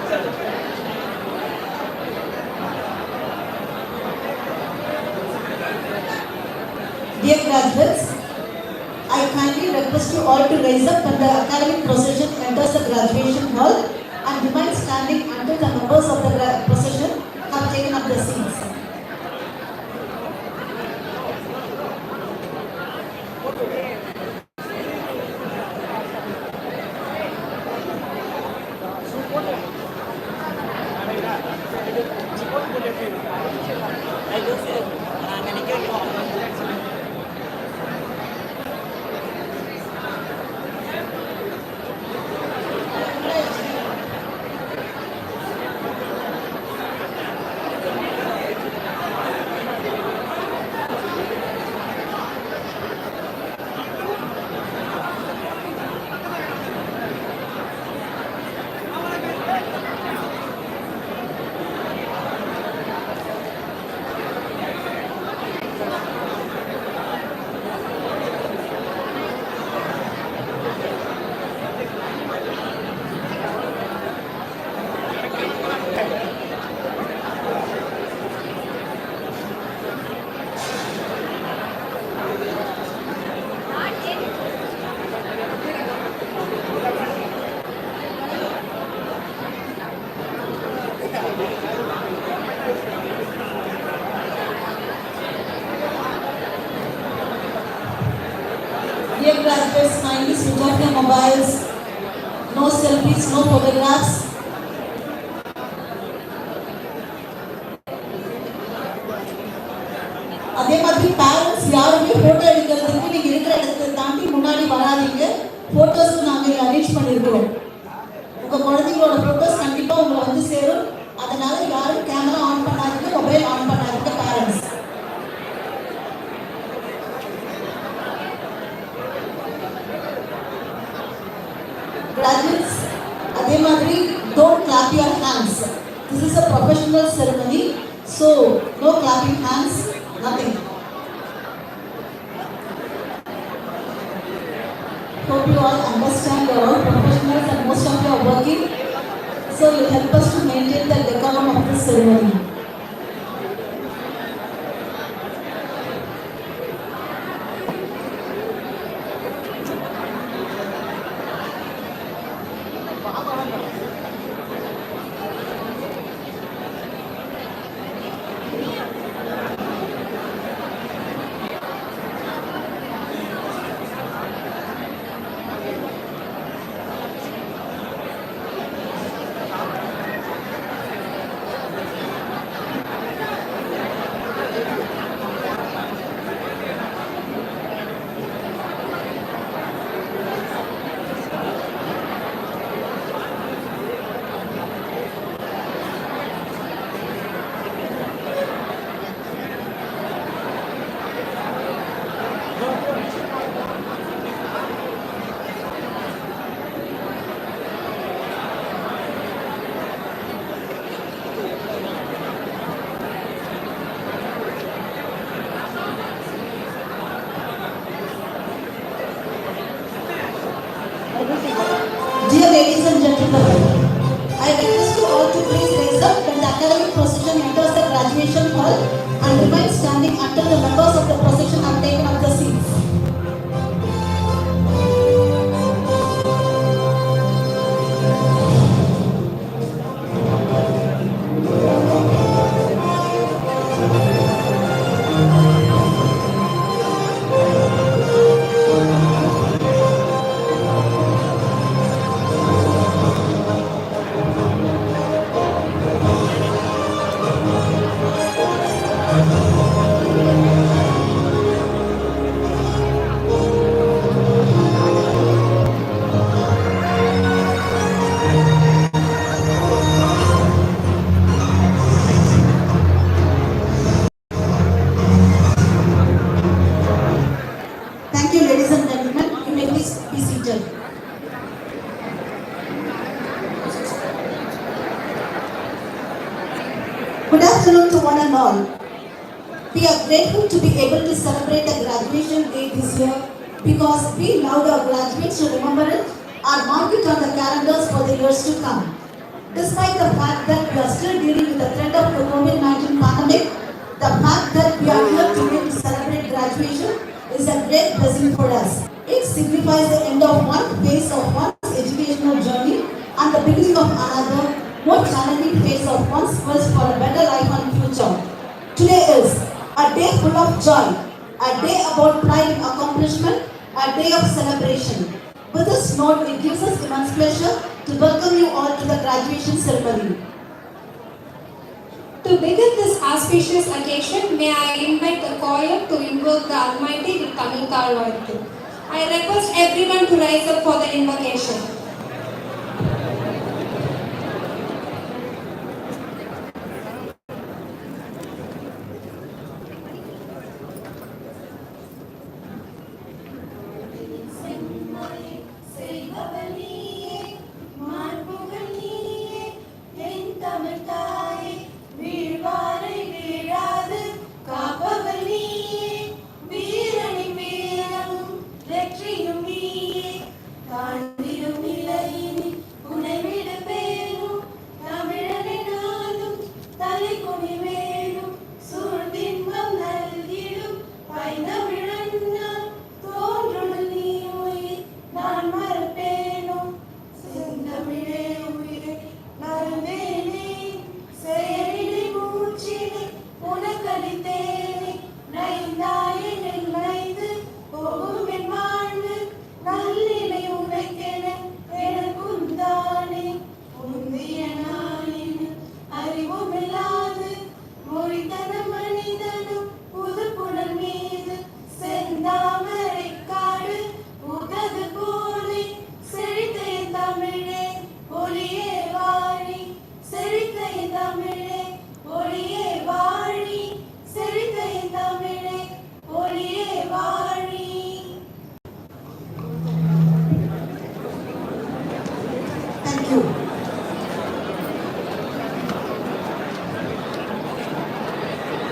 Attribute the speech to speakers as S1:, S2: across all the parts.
S1: Dear graduates, I kindly request you all to rise up when the academic procession enters the graduation hall and remain standing until the members of the procession have taken up their seats. Dear graduates, kindly switch off your mobiles. No selfies, no photographs. அதே மாதிரி parents யாருமே photo எடுக்கிறதுக்கு நீங்க இருக்கிற இடத்தை தாண்டி முன்னாடி வராதீங்க. போட்டோஸ்க்கு நாங்க அரேஞ்ச் பண்ணிருக்கோம். உங்க குழந்தைகளோட போட்டோஸ் கண்டிப்பா உங்களை வந்து சேரும். அதனால யாரும் கேமரா ஆன் பண்ணாதீங்க, மொபைல் ஆன் பண்ணாதீங்க parents. Graduates, அதே மாதிரி don't clap your hands. This is a professional ceremony, so no clapping hands, nothing. Hope you all understand, you are all professionals and most of you are working, so you help us to maintain the decorum of this ceremony. Dear ladies and gentlemen, I request you all to please raise up when the academic procession enters the graduation hall and remain standing until the members of the procession have taken up the seats. Thank you, ladies and gentlemen. You may please be seated. Good afternoon to one and all. We are grateful to be able to celebrate a graduation day this year because we allowed our graduates to remember it and mark it on the calendars for the years to come. Despite the fact that we are still dealing with the threat of the COVID-19 pandemic, the fact that we are here today to celebrate graduation is a great blessing for us. It signifies the end of one phase of one's educational journey and the beginning of another, more challenging phase of one's quest for a better life and future. Today is a day full of joy, a day about pride and accomplishment, a day of celebration. With this note, it gives us immense pleasure to welcome you all to the graduation ceremony.
S2: To begin this auspicious occasion, may I invite the choir to invoke the Almighty with Tamil Kalvaithu. I request everyone to rise up for the invocation.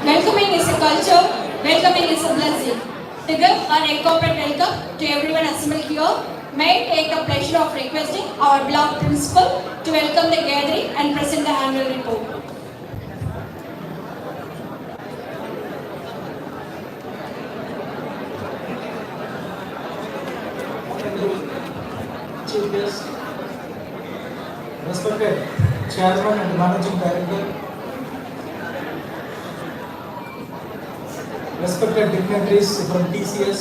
S2: Welcoming is a culture, welcoming is a blessing. To give an incorporate welcome to everyone assembled here, may I take the pleasure of requesting our beloved principal to welcome the gathering and present the annual report.
S3: Chief guest, respected Chairman and Managing Director, respected dignitaries from TCS,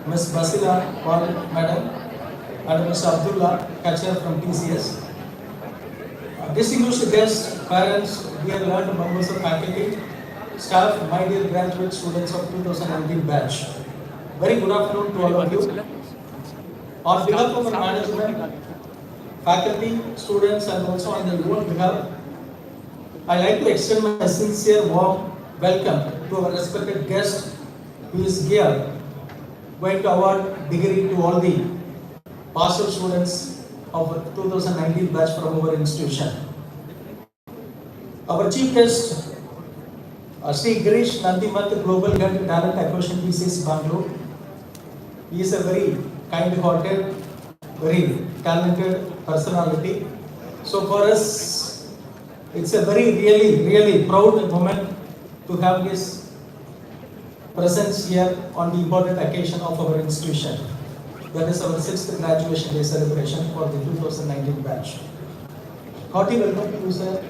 S3: Ms. Basila Paul Madam, and Mr. Abdullah Kachar from TCS, distinguished guests, parents, dear learned members of faculty, staff, my dear graduate students of 2019 batch. Very good afternoon to all of you. On behalf of our management, faculty, students, and also on their own behalf, I like to extend my sincere warm welcome to our respected guest who is here going to award degree to all the passed out students of 2019 batch from our institution. Our chief guest, Sri Girish Nandimat, Global Head Talent Acquisition PCS Bangalore. He is a very kind-hearted, very talented personality. So for us, it's a very really proud moment to have his presence here on the important occasion of our institution. That is our 6th graduation day celebration for the 2019 batch. Hearty welcome to you, sir.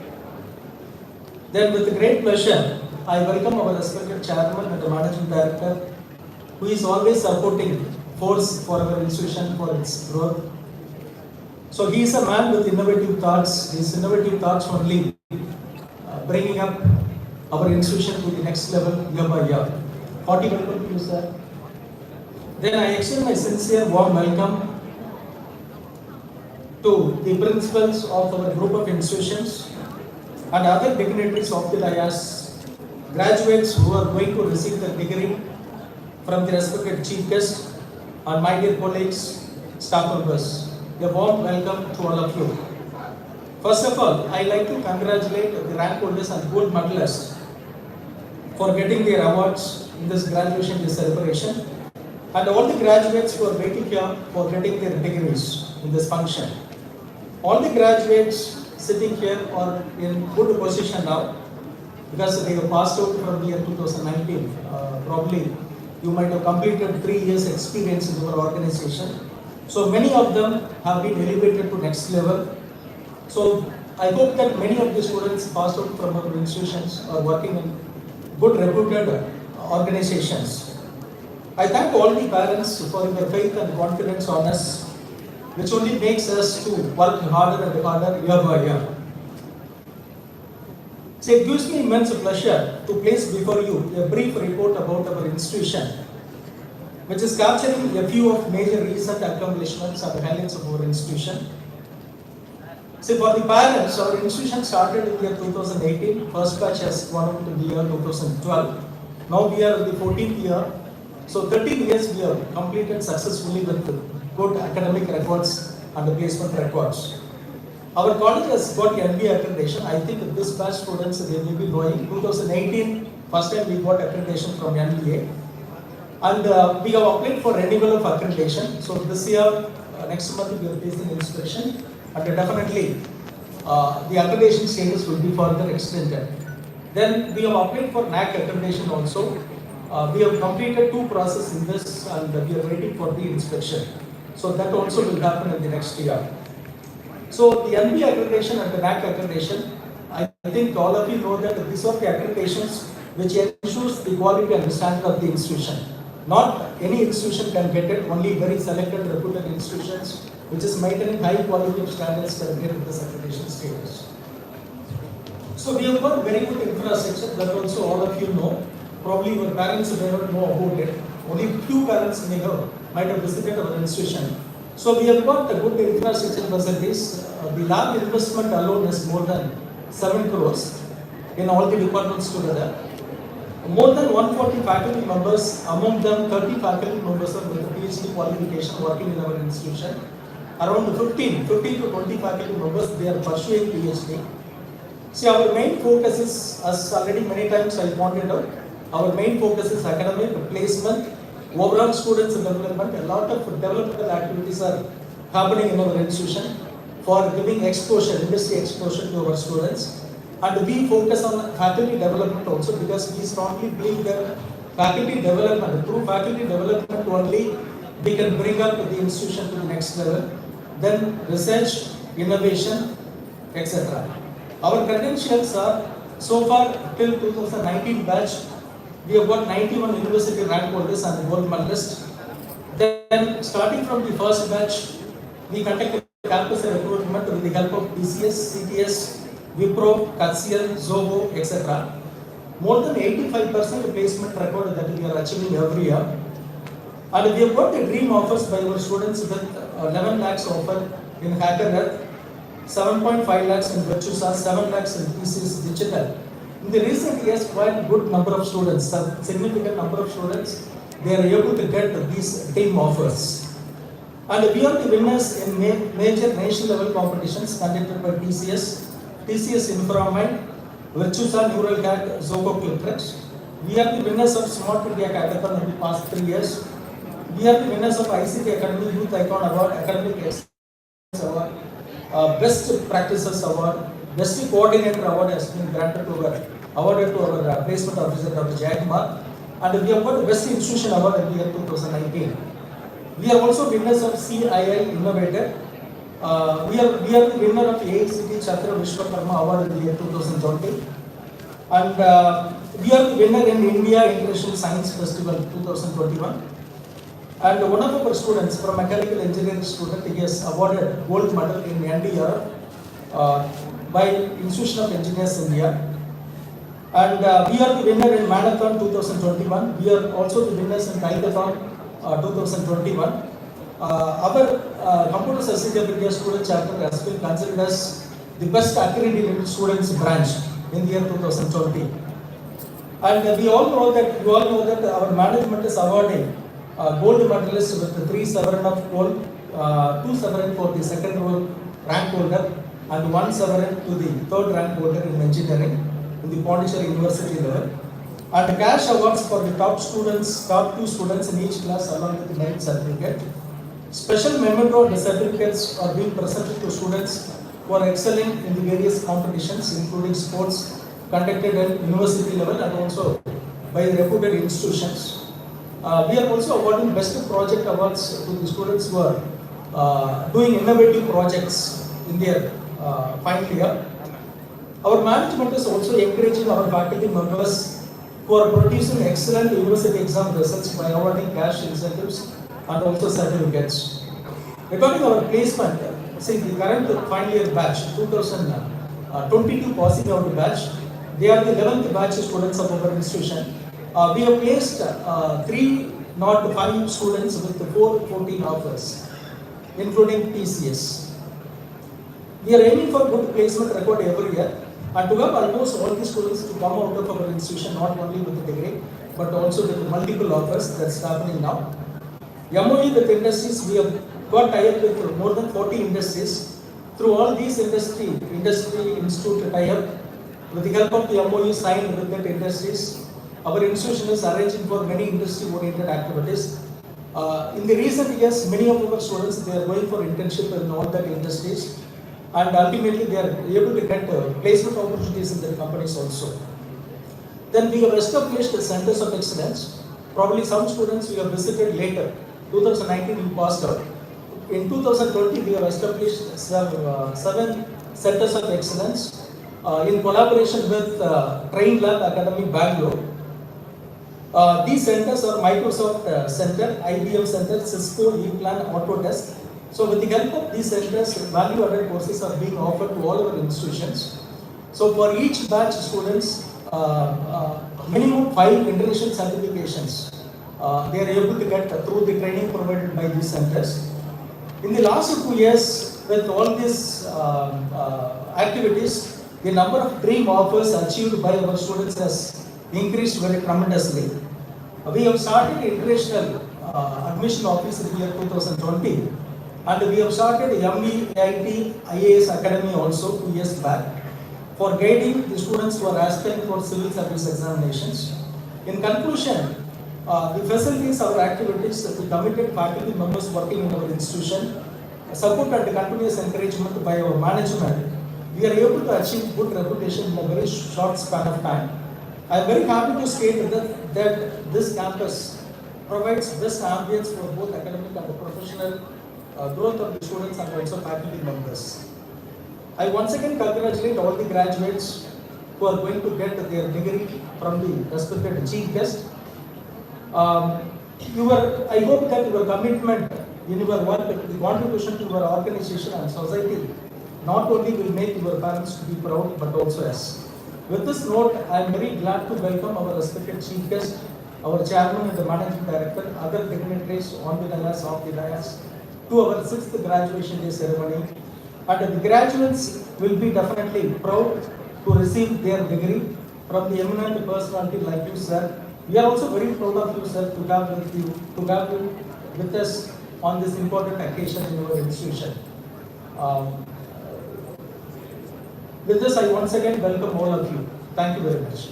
S3: Then with great pleasure, I welcome our respected chairman and the managing director, who is always supporting force for our institution for its growth. So he is a man with innovative thoughts. His innovative thoughts only bringing up our institution to the next level year by year. Hearty welcome to you, sir. Then I extend my sincere warm welcome to the principals of our group of institutions and other dignitaries of the dais, graduates who are going to receive the degree from the respected chief guest, and my dear colleagues, staff members. A warm welcome to all of you. First of all, I like to congratulate the rank holders and gold medalists for getting their awards in this graduation day celebration, and all the graduates who are waiting here for getting their degrees in this function. all the graduates sitting here are in good position now because they have passed out from the year 2019. Probably you might have completed 3 years experience in your organization. So many of them have been elevated to next level. So I hope that many of the students passed out from our institutions are working in good reputed organizations. I thank all the parents for their faith and confidence on us, which only makes us to work harder and harder year by year. So it gives me immense pleasure to place before you a brief report about our institution, which is capturing a few of major recent accomplishments and highlights of our institution. So for the parents, our institution started in the year 2018, first batch has gone out in the year 2012. Now we are in the 14th year. So 13 years we have completed successfully with good academic records and the placement records. Our college has got MVIT accreditation. I think this batch students, they may be knowing, 2018, first time we got accreditation from MVA. And we have applied for renewal of accreditation. So this year, next month we are facing inspection. And definitely the accreditation status will be further extended. Then we have applied for NAC accreditation also. We have completed 2 processes in this and we are waiting for the inspection. So that also will happen in the next year. So the MBA accreditation and the NAC accreditation, I think all of you know that these are the accreditations which ensures the quality and the standard of the institution. Not any institution can get it, only very selected reputed institutions which is maintaining high quality of standards can get this accreditation status. So we have got very good infrastructure that also all of you know. Probably your parents may not know about it. Only few parents might have visited our institution. So we have got a good infrastructure facilities. The lab investment alone is more than 7 crores in all the departments together. More than 140 faculty members, among them 30 faculty members are with a PhD qualification working in our institution. Around 15 to 20 faculty members, they are pursuing PhD. See, our main focus is, as already many times I pointed out, our main focus is academic placement, overall students development. A lot of developmental activities are happening in our institution for giving exposure, industry exposure to our students. And we focus on faculty development also because we strongly believe that faculty development, through faculty development only, we can bring up the institution to the next level. Then research, innovation, etc. Our credentials are, so far till 2019 batch, we have got 91 university rank holders and gold medalists. Then starting from the first batch, we conducted campus recruitment with the help of PCS, CTS, Wipro, Katsian, Zoho, etc. More than 85% placement record that we are achieving every year. And we have got the dream offers by our students with 11 lakhs offer in HackerNet, 7.5 lakhs in Virtusa, 7 lakhs in PCS Digital. In the recent years, quite good number of students, a significant number of students, they are able to get these dream offers. And we are the winners in major national level competitions conducted by TCS, TCS Inframind, Virtusa, NeuralCAD, Zoho Cliptrex. We are the winners of Smart India Hackathon in the past 3 years. We are the winners of ICT Academy Youth Icon Award, Academic Excellence Award, Best Practices Award, Best Coordinator Award has been granted to awarded to our placement officer Dr. Jayakumar, and we have got the Best Institution Award in the year 2019. We are also winners of CII Innovator. We are the winner of AICT Chakra Vishwakarma Award in the year 2020, and we are the winner in India International Science Festival 2021. And one of our students from mechanical engineering student, he has awarded gold medal in NDR by Institution of Engineers India. And we are the winner in Marathon 2021. We are also the winners in Hackathon 2021. Our computer certificate student chapter has been considered as the best accredited students branch in the year 2020. And we all know that our management is awarding gold medalists with 3 sovereign of gold, 2 sovereign for the second rank holder, and 1 sovereign to the third rank holder in engineering in the Pondicherry University level. And cash awards for the top 2 students in each class along with the merit certificate. Special memento and certificates are being presented to students who are excelling in the various competitions, including sports conducted at university level and also by reputed institutions. We are also awarding best project awards to the students who are doing innovative projects in their final year. Our management is also encouraging our faculty members who are producing excellent university exam results by awarding cash incentives and also certificates. Regarding our placement, see the current final year batch, 2022 passing out batch, they are the 11th batch students of our institution. We have placed 305 students with 414 offers, including TCS. We are aiming for good placement record every year and to have almost all the students to come out of our institution not only with a degree but also with multiple offers. That's happening now. MOE with industries, we have got tie-up with more than 40 industries. Through all these industry institute tie-up, with the help of the MOE signed with that industries, our institution is arranging for many industry-oriented activities. In the recent years, many of our students, they are going for internship in all that industries, and ultimately they are able to get placement opportunities in their companies also. Then we have established centers of excellence. Probably some students we have visited later. 2019 we passed out. In 2020 we have established 7 centers of excellence in collaboration with Train Lab Academy Bangalore. These centers are Microsoft Center, IBM Center, Cisco, ePlan, Autodesk. So with the help of these centers, value-added courses are being offered to all our institutions. So for each batch students, minimum 5 international certifications they are able to get through the training provided by these centers. In the last 2 years, with all these activities, the number of dream offers achieved by our students has increased very tremendously. We have started international admission office in the year 2020, and we have started MVIT IAS Academy also 2 years back for guiding the students who are aspiring for civil service examinations. In conclusion, the facilities, our activities, the committed faculty members working in our institution, support and continuous encouragement by our management, we are able to achieve good reputation in a very short span of time. I am very happy to state that this campus provides best ambience for both academic and professional growth of the students and also faculty members. I once again congratulate all the graduates who are going to get their degree from the respected chief guest. I hope that your commitment in your work, the contribution to your organization and society, not only will make your parents to be proud, but also us. With this note, I am very glad to welcome our respected chief guest, our chairman and the managing director, other dignitaries on the dais, off the dais, to our 6th graduation day ceremony. And the graduates will be definitely proud to receive their degree from the eminent personality like you, sir. We are also very proud of you, sir, to have you with us on this important occasion in our institution. With this, I once again welcome all of you. Thank you very much.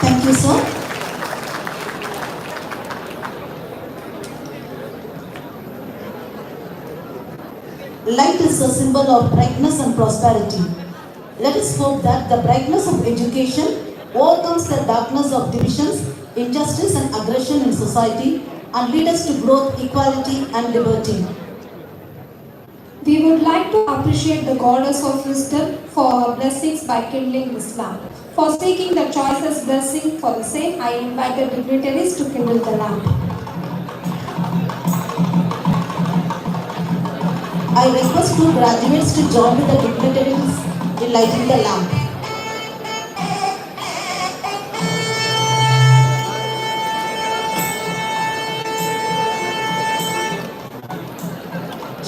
S1: Thank you, sir. Light is a symbol of brightness and prosperity. Let us hope that the brightness of education overcomes the darkness of divisions, injustice and aggression in society and lead us to growth, equality and liberty.
S2: We would like to appreciate the goddess of wisdom for her blessings by kindling this lamp. For seeking the choicest blessing for the same, I invite the dignitaries to kindle the lamp.
S1: I request two graduates to join with the dignitaries in lighting the lamp.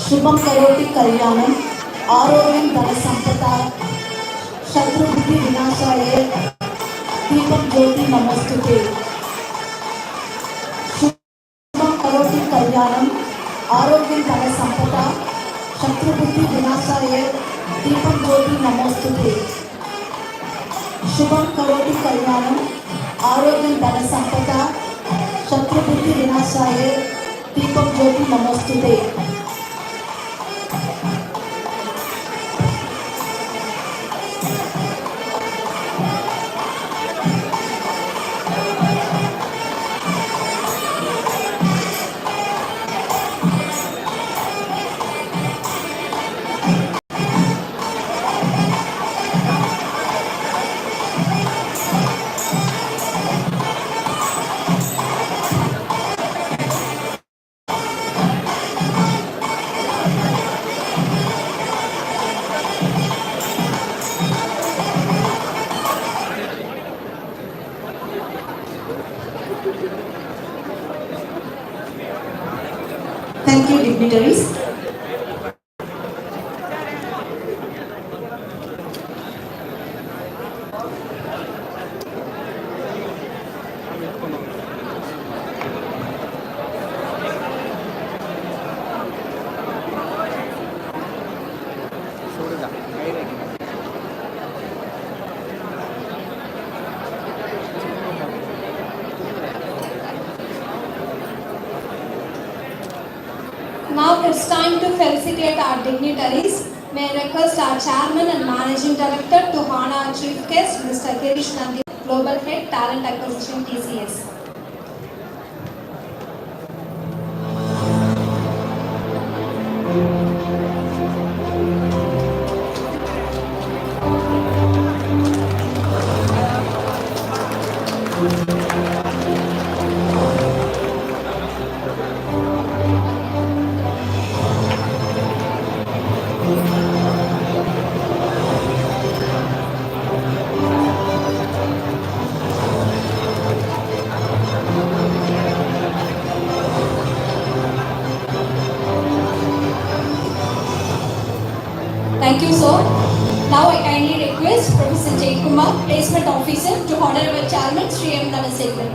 S1: Shubham Karoti Kalyanam, Arogyam Dhana Sampata, Shatru Buddhi Vinashaya, Deepam Jyoti Namostute. Shubham Karoti Kalyanam, Arogyam Dhana Sampata, Shatru Buddhi Vinashaya, Deepam Jyoti Namostute. Shubham Karoti Kalyanam, Arogyam Dhana Sampata, Shatru Buddhi Vinashaya, Deepak Jyoti Namostute. Thank you, dignitaries.
S2: Now it's time to felicitate our dignitaries. May I request our Chairman and Managing Director to honor our Chief Guest, Mr. Girish Nandi, Global Head, Talent Acquisition, TCS. Thank you, sir. Now I kindly request Professor Jay Kumar, Placement Officer, to honor our Chairman, Sri M. Danasekharan.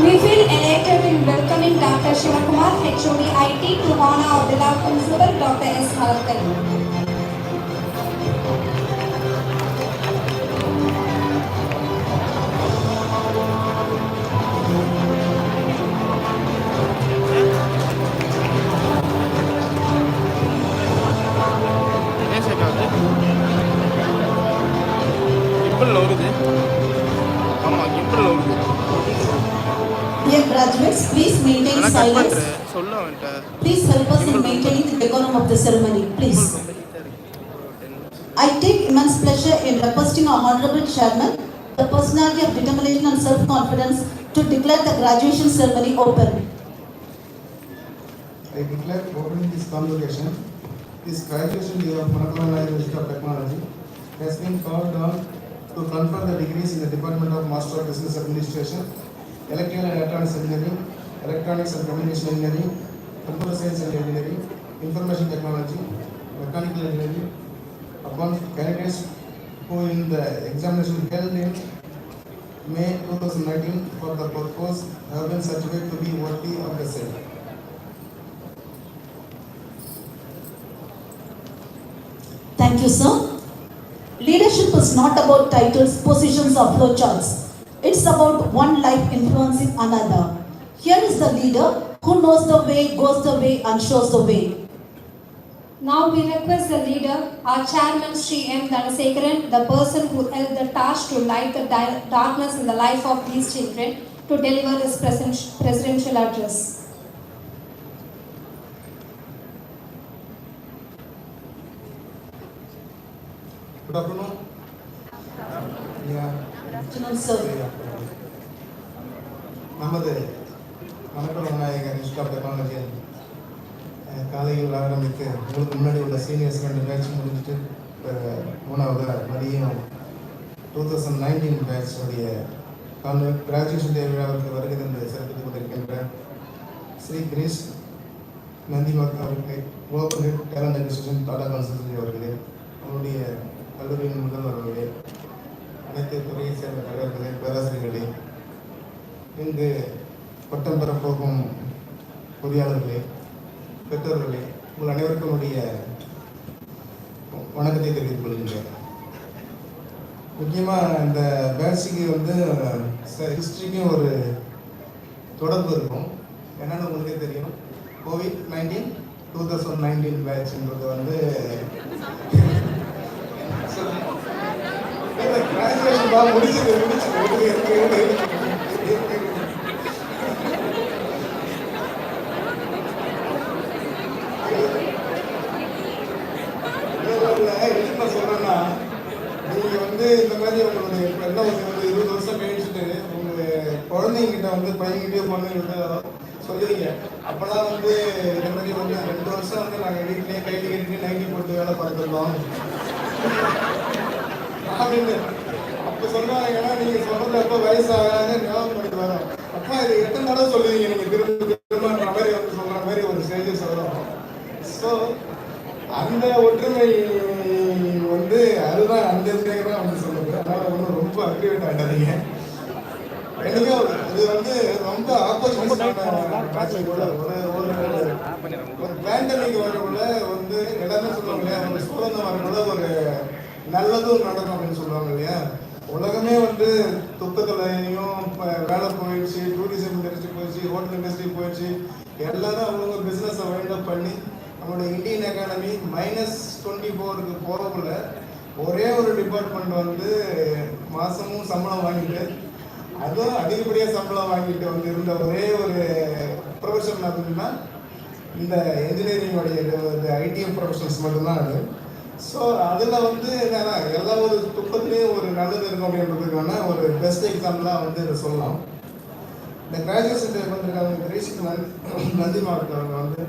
S2: We feel elated in welcoming Dr. Shivakumar, HOD IT, to honor our beloved Principal, Dr. S. Harakal.
S1: Dear graduates, please maintain silence. Please help us in maintaining the decorum of the ceremony, please. I take immense pleasure in requesting our Honorable Chairman, the personality of determination and self-confidence, to declare the graduation ceremony open.
S4: I declare opening this convocation. This graduation year of Manakalanaya University of Technology has been called on to confer the degrees in the Department of Master of Business Administration, Electrical and Electronics Engineering, Electronics and Communication Engineering, Computer Science and Engineering, Information Technology, Mechanical Engineering, upon candidates who in the examination held in May 2019 for the purpose have been certified to be worthy of the same.
S1: Thank you, sir. Leadership is not about titles, positions, or flowcharts. It's about one life influencing another. Here is the leader who knows the way, goes the way, and shows the way.
S2: Now we request the leader, our Chairman Sri M. Danasekharan, the person who held the task to light the darkness in the life of these children, to deliver his presidential address.
S4: Good afternoon.
S1: Afternoon, sir.
S4: நமது மணக்குளநாயகர் institute of டெக்னாலஜியில் காலையில் ஆரம்பித்து உங்களுக்கு முன்னாடி உள்ள seniors 2 batch முடிஞ்சிட்டு மூணாவது மதியம் 2019 பேட்ச் உடைய கிராஜுவேஷன் டே விழாவிற்கு வருகை தந்து சிறப்பித்துக் கொண்டிருக்கின்ற ஸ்ரீ கிரீஷ் நந்தி அவர்களே, global head talent acquisition Tata consultancy அவர்களே, அவருடைய கல்லூரியின் முதல்வர்களே, அனைத்து துறையை சேர்ந்த தலைவர்களே, பேராசிரியர்களே, இங்கு பட்டம் பெறப்போகும் பொறியாளர்களே, பெற்ற வணக்கத்தை தெரிவித்துக் கொள்கின்றேன். முக்கியமாக இந்த பேட்சுக்கு வந்து ஹிஸ்ட்ரிக்கும் ஒரு தொடர்பு இருக்கும். என்னென்னு உங்களுக்கே தெரியும், COVID-19 2019 பேட்ச்ன்றது வந்து கிராஜுவேஷன் முடிச்சது. என்ன சொல்றேன்னா, நீங்க வந்து இந்த மாதிரி உங்களுடைய என்ன ஒரு 20 வருஷம் கழிச்சுட்டு உங்க குழந்தைங்கிட்ட வந்து பையன்கிட்டயோ பொண்ணுங்கிட்ட சொல்லுவீங்க. அப்பெல்லாம் வந்து இந்த மாதிரி வந்து 2 வருஷம் வந்து நாங்கள் வீட்டிலேயே கைட்டு கட்டிட்டு நைட்டி போட்டு வேலை பார்த்துருந்தோம் அப்படின்னு அப்போ சொல்லுவாங்க. ஏன்னா நீங்க சொல்றது அப்போ வயசாக ஞாபகப்படுத்தி வரோம். அப்பா இது எத்தனை தடவை சொல்லுவீங்க நீங்க திரும்ப திரும்பன்ற மாதிரி வந்து சொல்ற மாதிரி ஒரு ஸ்டேஜஸ் வரும். ஸோ அந்த ஒற்றுமை வந்து அதுதான் அந்த இதுக்காக தான் வந்து சொல்லுது. அதனால ஒன்றும் ரொம்ப அக்ரிவேட் ஆகிடாதீங்க. என்னைக்கோ இது வந்து ரொம்ப ஆப்போசிட் ஒரு பேண்டமிக் வரக்குள்ள வந்து எல்லாமே சொல்லுவாங்க இல்லையா, ஒரு சுதந்திரம் வரக்குள்ள ஒரு நல்லதும் நடக்கும் அப்படின்னு சொல்லுவாங்க இல்லையா. உலகமே வந்து துக்கத்துலையும் வேலை போயிடுச்சு, டூரிசம் இண்டஸ்ட்ரி போயிடுச்சு, ஹோட்டல் இண்டஸ்ட்ரி போயிடுச்சு. எல்லாரும் அவங்க பிஸ்னஸை வைண்டப் பண்ணி நம்மளுடைய இந்தியன் எக்கானமி -24க்கு போகிறக்குள்ள ஒரே ஒரு டிபார்ட்மெண்ட் வந்து மாதமும் சம்பளம் வாங்கிட்டு, அதுவும் அதிகப்படியாக சம்பளம் வாங்கிட்டு வந்து இருந்த ஒரே ஒரு ப்ரொஃபஷன் அப்படின்னா இந்த என்ஜினியரிங்கோடைய இந்த ஐடிஎம் ப்ரொஃபஷன்ஸ் மட்டும்தான் அது. ஸோ அதில் வந்து என்னன்னா எல்லா ஒரு துக்கத்துலேயும் ஒரு நல்லது இருக்கும் அப்படின்றதுக்கான ஒரு பெஸ்ட் எக்ஸாம்பிளாக வந்து இதை சொல்லலாம். இந்த கிராஜுவேஷன் பண்ணிருக்காங்க கிரீஷ் நந்தி மாவட்டத்தில் அவங்க வந்து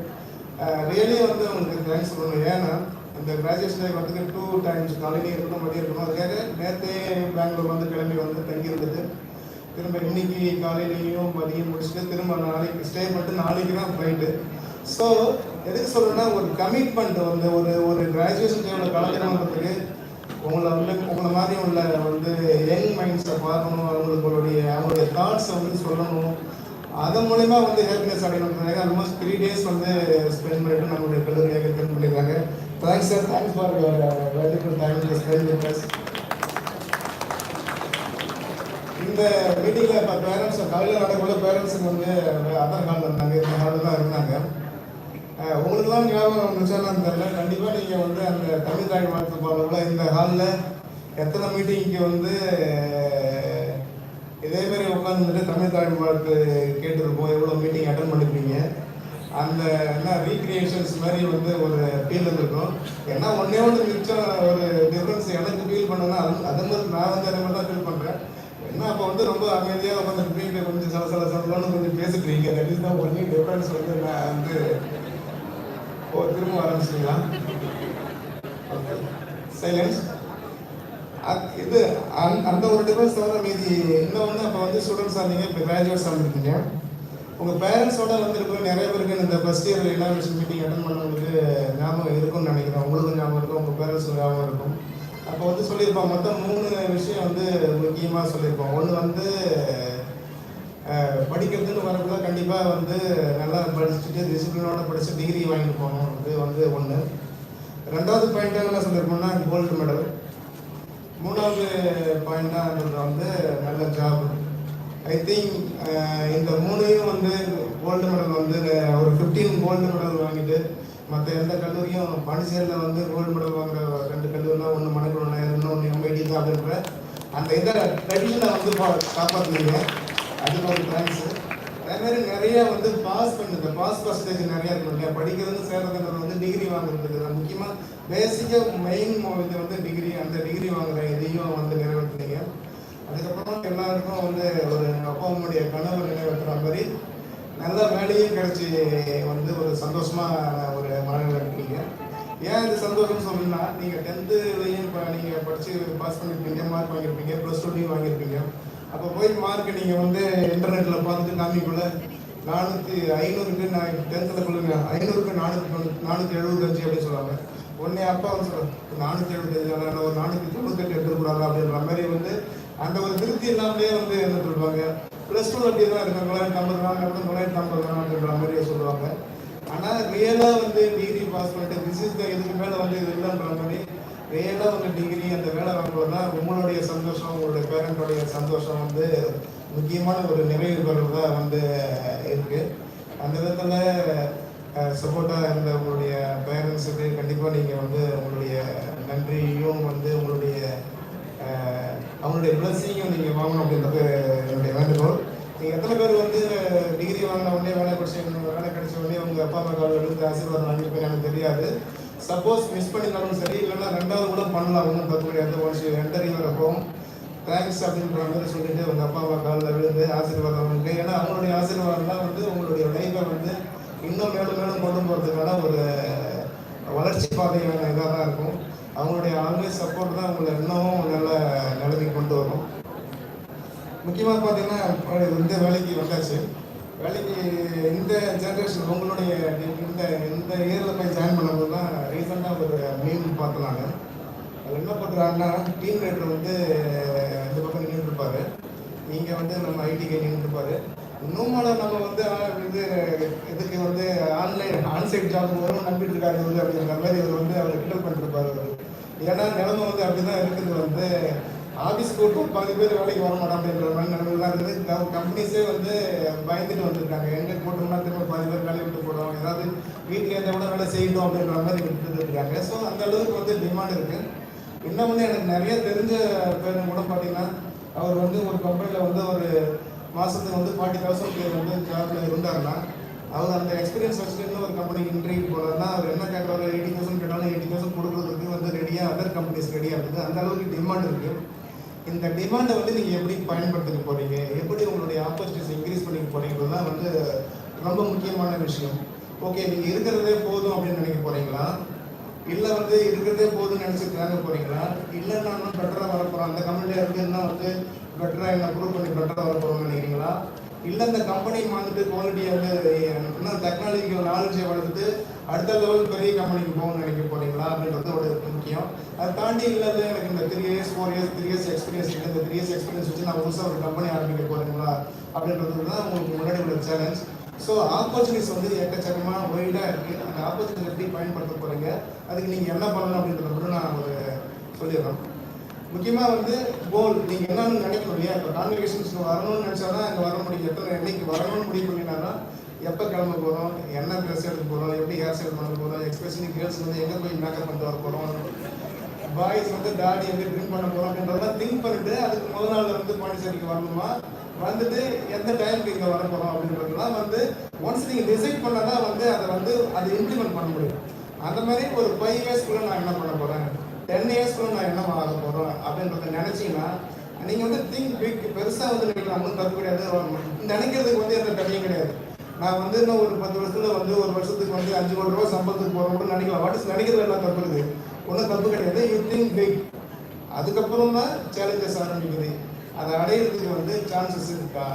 S4: ரியலி வந்து அவங்களுக்கு தேங்க்ஸ் சொல்லணும். ஏன்னா இந்த கிராஜுவேஷன் டே வந்து 2 times காலையிலேயே இருக்கணும், மதியம் இருக்கணும். அதுக்காக நேற்றே பெங்களூர் வந்து கிளம்பி வந்து தங்கியிருந்தது. திரும்ப இன்னைக்கு காலையிலையும் மதியம் முடிச்சுட்டு திரும்ப நாளைக்கு ஸ்டே பண்ணிட்டு நாளைக்கு தான் ஃப்ளைட்டு. ஸோ எதுக்கு சொல்கிறேன்னா, ஒரு கமிட்மெண்ட் வந்து ஒரு கிராஜுவேஷன் டேவில் கலந்துக்கணுன்றதுக்கு உங்களை மாதிரி உள்ள வந்து யங் மைண்ட்ஸை பார்க்கணும், அவங்களுடைய தாட்ஸை வந்து சொல்லணும். அதன் மூலயமா வந்து ஹாப்பினஸ் அடையணுன்றதுக்காக ஆல்மோஸ்ட் 3 days வந்து ஸ்பெண்ட் பண்ணிட்டு நம்மளுடைய கல்லூரியாக ஸ்பெண்ட் பண்ணியிருக்காங்க. Thanks sir, thanks for your valuable time to spend with us. இந்த மீட்டிங்கில் இப்போ பேரண்ட்ஸ் காலையில் நடக்குள்ள பேரண்ட்ஸுக்கு வந்து அதர் ஹாலில் இருந்தாங்க, இந்த ஹாலில் தான் இருந்தாங்க. உங்களுக்குலாம் ஞாபகம் வந்துச்சான்னு தெரியல. கண்டிப்பாக நீங்கள் வந்து அந்த தமிழ் தாய் வாழ்த்து பாடல இந்த ஹாலில் எத்தனை மீட்டிங்க்கு வந்து இதேமாரி உட்காந்துட்டு தமிழ் தாய் வாழ்த்து கேட்டுருப்போம், எவ்வளோ மீட்டிங் அட்டன் பண்ணிருப்பீங்க. அந்த என்ன ரீக்ரியேஷன்ஸ் மாதிரி வந்து ஒரு ஃபீல் இருக்கும். ஏன்னா ஒன்றே மிச்சம் ஒரு டிஃப்ரென்ஸ் எனக்கு ஃபீல் பண்ணேன்னா அதே மாதிரி நான் வந்து அதே மாதிரி தான் ஃபீல் பண்ணுறேன். என்ன அப்போ வந்து ரொம்ப அமைதியாக உட்காந்துருப்பீங்க, கொஞ்சம் சலசலன்னு கொஞ்சம் பேசிட்டு இருக்கீங்க. தட் இஸ் தான் ஒன்லி டிஃப்ரென்ஸ் வந்து நான் வந்து திரும்ப ஆரம்பிச்சிங்களா சைலன்ஸ் இது அந்த ஒரு டிஃபரன்ஸ் தவிர மீதி இன்னொன்று. அப்போ வந்து ஸ்டூடெண்ட்ஸாக இருந்தீங்க, இப்போ கிராஜுவேட்ஸாக இருந்துருக்கீங்க. உங்கள் பேரண்ட்ஸோட வந்துருக்க நிறைய பேருக்கு இந்த first year inauguration meeting attend பண்ணவங்களுக்கு ஞாபகம் இருக்கும்னு நினைக்கிறேன். உங்களுக்கும் ஞாபகம் இருக்கும், உங்கள் பேரண்ட்ஸுக்கு ஞாபகம் இருக்கும். அப்போ வந்து சொல்லியிருப்போம், மொத்தம் 3 விஷயம் வந்து முக்கியமாக சொல்லியிருப்போம். ஒன்று வந்து படிக்கிறதுன்னு வரக்குள்ள கண்டிப்பாக வந்து நல்லா படிச்சுட்டு டிசிப்ளினோட படித்து டிகிரி வாங்கிட்டு போகணும். அது வந்து ஒன்று. 2வது பாயிண்ட்டாக என்ன சொல்லியிருப்போம்னா கோல்டு மெடல். 3வது பாயிண்ட்டாக வந்து நல்ல ஜாப். ஐ திங்க் இந்த 3ஐயும் வந்து கோல்டு மெடல் வந்து ஒரு 15 கோல்டு மெடல் வாங்கிட்டு மற்ற எந்த கல்லூரியும் பாண்டிச்சேரியில் வந்து கோல்டு மெடல் வாங்குற 2 கல்லூரிலாம் ஒன்று மணக்குள்ள, இன்னொன்று MVIT தான் அப்படின்ற அந்த இதை ட்ரெடிஷனை வந்து காப்பாற்றுனீங்க. அதுக்கு ஒரு தேங்க்ஸு. அதேமாதிரி நிறைய வந்து பாஸ் பண்ணுங்க, பாஸ் பர்சன்டேஜ் நிறையா இருக்கும் இல்லையா. படிக்கிறது சேர்றதுன்றது வந்து டிகிரி வாங்குறதுக்கு முக்கியமாக பேசிக்காக மெயின் இது வந்து டிகிரி. அந்த டிகிரி வாங்குற இதையும் வந்து நிறைவேற்றுனீங்க. அதுக்கப்புறம் எல்லாருக்கும் வந்து ஒரு அப்பா அம்மாவுடைய கனவு நிறைவேற்றுற மாதிரி நல்ல வேலையும் கிடைச்சி வந்து ஒரு சந்தோஷமாக ஒரு மனநிலை இருக்கீங்க. ஏன் இது சந்தோஷம் சொல்லுன்னா, நீங்கள் 10th இப்போ நீங்கள் படித்து பாஸ் பண்ணியிருப்பீங்க, மார்க் வாங்கியிருப்பீங்க, +2 வாங்கியிருப்பீங்க. அப்போ போய் மார்க் நீங்கள் வந்து இன்டர்நெட்டில் பார்த்துட்டு காமிக்குள்ள 500க்கு நான் 10th சொல்லுங்க 500க்கு 475 அப்படின்னு சொல்லுவாங்க. உடனே அப்பா வந்து சொல்லுவாங்க 475 ஒரு 498 எடுத்துக்கூடாது அப்படின்ற மாதிரி வந்து அந்த ஒரு திருப்தி இல்லாமலே வந்து என்ன சொல்லுவாங்க. +2 அப்படி தான் இருக்காங்க, 950 அப்படின்ற மாதிரி சொல்லுவாங்க. ஆனால் ரியலாக வந்து டிகிரி பாஸ் பண்ணிட்டு திஸ் இஸ் த இதுக்கு மேலே வந்து இது இல்லைன்ற மாதிரி ரியலாக உங்கள் டிகிரி அந்த வேலை வாங்கும்போது தான் உங்களுடைய சந்தோஷம், உங்களுடைய பேரண்ட்டோடைய சந்தோஷம் வந்து முக்கியமான ஒரு நிறைவு பெறுவதாக வந்து இருக்குது. அந்த விதத்தில் சப்போர்ட்டாக இருந்த உங்களுடைய பேரண்ட்ஸுக்கு கண்டிப்பாக நீங்கள் வந்து உங்களுடைய நன்றியும் வந்து உங்களுடைய அவங்களுடைய பிளஸிங்கும் நீங்கள் வாங்கணும் அப்படின்றது என்னுடைய வேண்டுகோள். நீங்கள் எத்தனை பேர் வந்து டிகிரி வாங்கின உடனே வேலை கிடைச்ச உடனே உங்கள் அப்பா அம்மா காலில் விழுந்து ஆசீர்வாதம் வாங்கியிருப்பேன் எனக்கு தெரியாது. சப்போஸ் மிஸ் பண்ணினாலும் சரி, இல்லைன்னா ரெண்டாவது கூட பண்ணலாம், ஒன்றும் தப்பு கிடையாது. Once enter your home thanks அப்படின்ற மாதிரி சொல்லிட்டு உங்கள் அப்பா அம்மா காலில் விழுந்து ஆசீர்வாதம் வாங்க. ஏன்னா அவங்களுடைய ஆசீர்வாதம் தான் வந்து உங்களுடைய லைஃப்பை வந்து இன்னும் மேலும் மேலும் கொண்டு போகிறதுக்கான ஒரு வளர்ச்சி பாதையான இதாக தான் இருக்கும். அவங்களுடைய ஆல்வேஸ் சப்போர்ட் தான் உங்களை இன்னமும் நல்ல நிலைமைக்கு கொண்டு வரும். முக்கியமாக பார்த்தீங்கன்னா இந்த வேலைக்கு வந்தாச்சு. வேலைக்கு இந்த ஜென்ரேஷன் உங்களுடைய இந்த இயரில் போய் ஜாயின் பண்ணும்போது தான் ரீசெண்டாக ஒரு மீன் பார்த்தலாங்க. அது என்ன பண்ணுறாங்கன்னா, டீம் லீடர் வந்து இந்த பக்கம் நின்றுருப்பார், நீங்கள் வந்து நம்ம ஐடிக்கு நின்றுருப்பார். இன்னும் நம்ம வந்து இதுக்கு வந்து ஆன்சைட் ஜாப் வரும் நம்பிட்டு இருக்காரு அப்படிங்கிற மாதிரி இவர் வந்து அவர் கிண்டல் பண்ணிருப்பார். ஏன்னா நிலைமை வந்து அப்படி தான் இருக்குது. வந்து ஆஃபீஸ் கூட்டு பாதி பேர் வேலைக்கு வர மாட்டோம் அப்படின்ற மாதிரி நிலைமைலாம் இருக்குது. கம்பெனிஸே வந்து பயந்துட்டு வந்துருக்காங்க. எங்கே கூட்டம்னா திரும்ப பாதி பேர் வேலையை விட்டு போடுவோம், ஏதாவது வீட்டில் எந்த கூட வேலை செய்யணும் அப்படின்ற மாதிரி விட்டுட்டு இருக்காங்க. ஸோ அந்த அளவுக்கு வந்து டிமாண்ட் இருக்குது. இன்னும் வந்து எனக்கு நிறைய தெரிஞ்ச பேர் கூட பார்த்தீங்கன்னா, அவர் வந்து ஒரு கம்பெனியில் வந்து ஒரு மாதத்துக்கு வந்து 40,000 பேர் வந்து ஜாபில் இருந்தாருன்னா, அவர் அந்த எக்ஸ்பீரியன்ஸ் வச்சுட்டு இன்னும் ஒரு கம்பெனிக்கு இன்டர்வியூ போனார்னா அவர் என்ன கேட்குறாரு, 80,000 கேட்டாலும் 80,000 கொடுக்குறதுக்கு வந்து ரெடியாக அதர் கம்பெனிஸ் ரெடியாக இருக்குது. அந்த அளவுக்கு டிமாண்ட் இருக்குது. இந்த டிமாண்டை வந்து நீங்கள் எப்படி பயன்படுத்திக்க போகிறீங்க, எப்படி உங்களுடைய ஆப்பர்ச்சுனிட்டிஸ் இன்க்ரீஸ் பண்ணிக்க போகிறீங்கிறது தான் வந்து ரொம்ப முக்கியமான விஷயம். ஓகே, நீங்கள் இருக்கிறதே போதும் அப்படின்னு நினைக்க போகிறீங்களா, இல்லை வந்து இருக்கிறதே போதும்னு நினச்சிட்டு தாங்க போகிறீங்களா, இல்லை நான் பெட்டராக வரப்போகிறோம், அந்த கம்பெனியில் இருக்குன்னா வந்து பெட்டராக என்ன ப்ரூவ் பண்ணி பெட்டராக வரப்போகிறோம்னு நினைக்கிறீங்களா, இல்லை இந்த கம்பெனி வந்துட்டு குவாலிட்டியை வந்து இன்னும் டெக்னாலஜிக்கல் நாலேஜை வளர்த்துட்டு அடுத்த லெவல் பெரிய கம்பெனிக்கு போகணும்னு நினைக்க போகிறீங்களா அப்படின்றது ஒரு முக்கியம். அதை தாண்டி இல்லாத எனக்கு இந்த 3 years 4 years 3 years எக்ஸ்பீரியன்ஸ் இருக்குது, இந்த 3 years எக்ஸ்பீரியன்ஸ் வச்சு நான் புதுசாக ஒரு கம்பெனி ஆரம்பிக்க போகிறீங்களா அப்படின்றது தான் உங்களுக்கு முன்னாடி உள்ள சேலஞ்ச். ஸோ ஆப்பர்ச்சுனிட்டிஸ் வந்து எக்கச்சக்கமாக ஒய்டாக இருக்குது. அந்த ஆப்பர்ச்சுனிட்டி எப்படி பயன்படுத்த போகிறீங்க, அதுக்கு நீங்கள் என்ன பண்ணணும் அப்படின்றத மட்டும் நான் ஒரு சொல்லிடுறேன். முக்கியமாக வந்து கோல் நீங்கள் என்னன்னு நினைக்கணும் இல்லையா. இப்போ கான்வெகேஷன்ஸ் வரணும்னு நினச்சா தான் அங்கே வர முடியும். எத்தனை என்னைக்கு வரணும்னு முடிவு பண்ணினா எப்போ கிளம்ப போகிறோம், என்ன ட்ரெஸ் எடுக்க போகிறோம், எப்படி ஹேர் ஸ்டைல் பண்ண போகிறோம், எஸ்பெஷலி கேர்ள்ஸ் வந்து எங்கே போய் மேக்கப் பண்ணிட்டு வர போகிறோம், பாய்ஸ் வந்து டாடி எப்படி ட்ரிங்க் பண்ண போகிறோம் அப்படின்றதெல்லாம் திங்க் பண்ணிவிட்டு அதுக்கு முதல் நாள் வந்து பாண்டிச்சேரிக்கு வரணுமா, வந்துட்டு எந்த டைமுக்கு இங்கே வர போகிறோம் அப்படின்றதுலாம் வந்து ஒன்ஸ் நீங்கள் டிசைட் பண்ணால் தான் வந்து அதை இம்ப்ளிமெண்ட் பண்ண முடியும். அந்த மாதிரி ஒரு 5 yearsக்குள்ளே நான் என்ன பண்ண போகிறேன், 10 yearsக்குள்ளே நான் என்ன ஆக போகிறோம் அப்படின்றத நினச்சிங்கன்னா நீங்கள் வந்து திங்க் பிக். பெருசாக வந்து நினைக்கலாம், ஒன்றும் தப்பு கிடையாது. நினைக்கிறதுக்கு வந்து எந்த தடையும் கிடையாது. நான் வந்து இன்னும் ஒரு 10 வருஷத்துல வந்து ஒரு வருஷத்துக்கு வந்து 5 கோடி ரூபா சம்பளத்துக்கு போகிறோம்னு நினைக்கலாம். வாட் நினைக்கிறது எல்லாம் தப்பு இருக்குது, ஒன்றும் தப்பு கிடையாது. You think big. அதுக்கப்புறம் தான் சேலஞ்சஸ் ஆரம்பிக்குது. அதை அடையிறதுக்கு வந்து சான்சஸ் இருக்கா,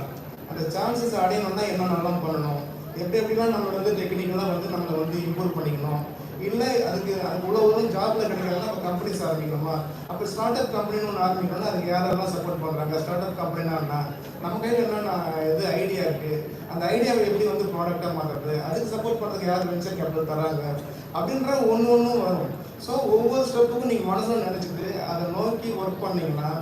S4: அந்த சான்சஸ் அடையணும்னா என்னென்னலாம் பண்ணணும், எப்படிலாம் நம்ம வந்து டெக்னிக்கலாக வந்து நம்மளை வந்து இம்ப்ரூவ் பண்ணிக்கணும், இல்லை அதுக்கு உள்ள ஜாப்ல கிடைக்காதுன்னா அப்போ கம்பெனிஸ் ஆரம்பிக்கணுமா, அப்போ ஸ்டார்ட் அப் கம்பெனின்னு ஒன்று ஆரம்பிக்கணும்னா அதுக்கு யாரெல்லாம் சப்போர்ட் பண்ணுறாங்க, ஸ்டார்ட் அப் கம்பெனினா என்ன, நம்ம கையில் என்னென்ன இது ஐடியா இருக்குது, அந்த ஐடியாவை எப்படி வந்து ப்ராடக்டாக மாற்றுறது, அதுக்கு சப்போர்ட் பண்ணுறதுக்கு யார் வெஞ்சர் கேபிட்டல் தராங்க அப்படின்ற ஒன்றும் வரும். ஸோ ஒவ்வொரு ஸ்டெப்புக்கும் நீங்கள் மனசில் நினச்சிட்டு அதை நோக்கி ஒர்க் பண்ணிங்கன்னா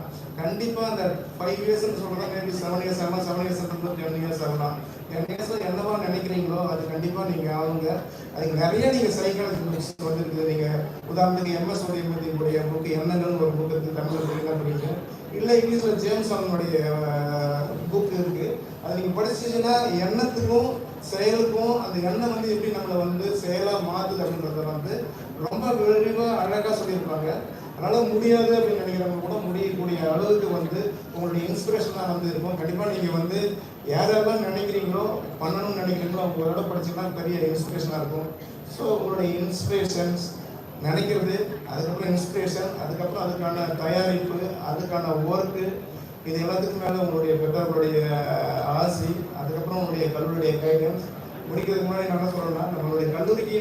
S4: கண்டிப்பாக அந்த 5 yearsன்னு சொல்கிறதா மேபி 7 years ஆகலாம், 7 years 10 years ஆகலாம். 10 yearsல என்னவா நினைக்கிறீங்களோ அது கண்டிப்பாக நீங்கள் ஆகுங்க. அதுக்கு நிறைய நீங்கள் சைக்காலஜி புக்ஸ் வந்துருக்குது. நீங்கள் உதாரணத்துக்கு MS உடைய புக்கு எண்ணங்கள்னு ஒரு புக் இருக்குது, தமிழில் படிங்க. இல்லை இங்கிலீஷில் ஜேம்ஸ் அவனுடைய புக் இருக்குது. அது நீங்கள் படிச்சிங்கன்னா எண்ணத்துக்கும் செயலுக்கும் அந்த எண்ணம் வந்து எப்படி நம்மளை வந்து செயலாக மாற்றுது அப்படின்றத வந்து ரொம்ப விரிவாக அழகாக சொல்லியிருப்பாங்க. அதனால் முடியாது அப்படின்னு நினைக்கிறவங்க கூட முடியக்கூடிய அளவுக்கு வந்து உங்களுடைய இன்ஸ்பிரேஷனாக வந்து இருக்கும். கண்டிப்பாக நீங்கள் வந்து யாரெல்லாம் நினைக்கிறீங்களோ பண்ணணும்னு நினைக்கிறீங்களோ அவங்களோட படிச்சுன்னா பெரிய இன்ஸ்பிரேஷனாக இருக்கும். ஸோ உங்களுடைய இன்ஸ்பிரேஷன்ஸ் நினைக்கிறது, அதுக்கப்புறம் இன்ஸ்பிரேஷன், அதுக்கப்புறம் அதுக்கான தயாரிப்பு, அதுக்கான ஒர்க்கு, இது எல்லாத்துக்கும் மேலே உங்களுடைய பெற்றோர்களுடைய ஆசை, அதுக்கப்புறம் உங்களுடைய கல்லூரியுடைய கைடன்ஸ். முடிக்கிறதுக்கு முன்னாடி என்ன சொல்லணும்னா, நம்மளுடைய கல்லூரிக்கு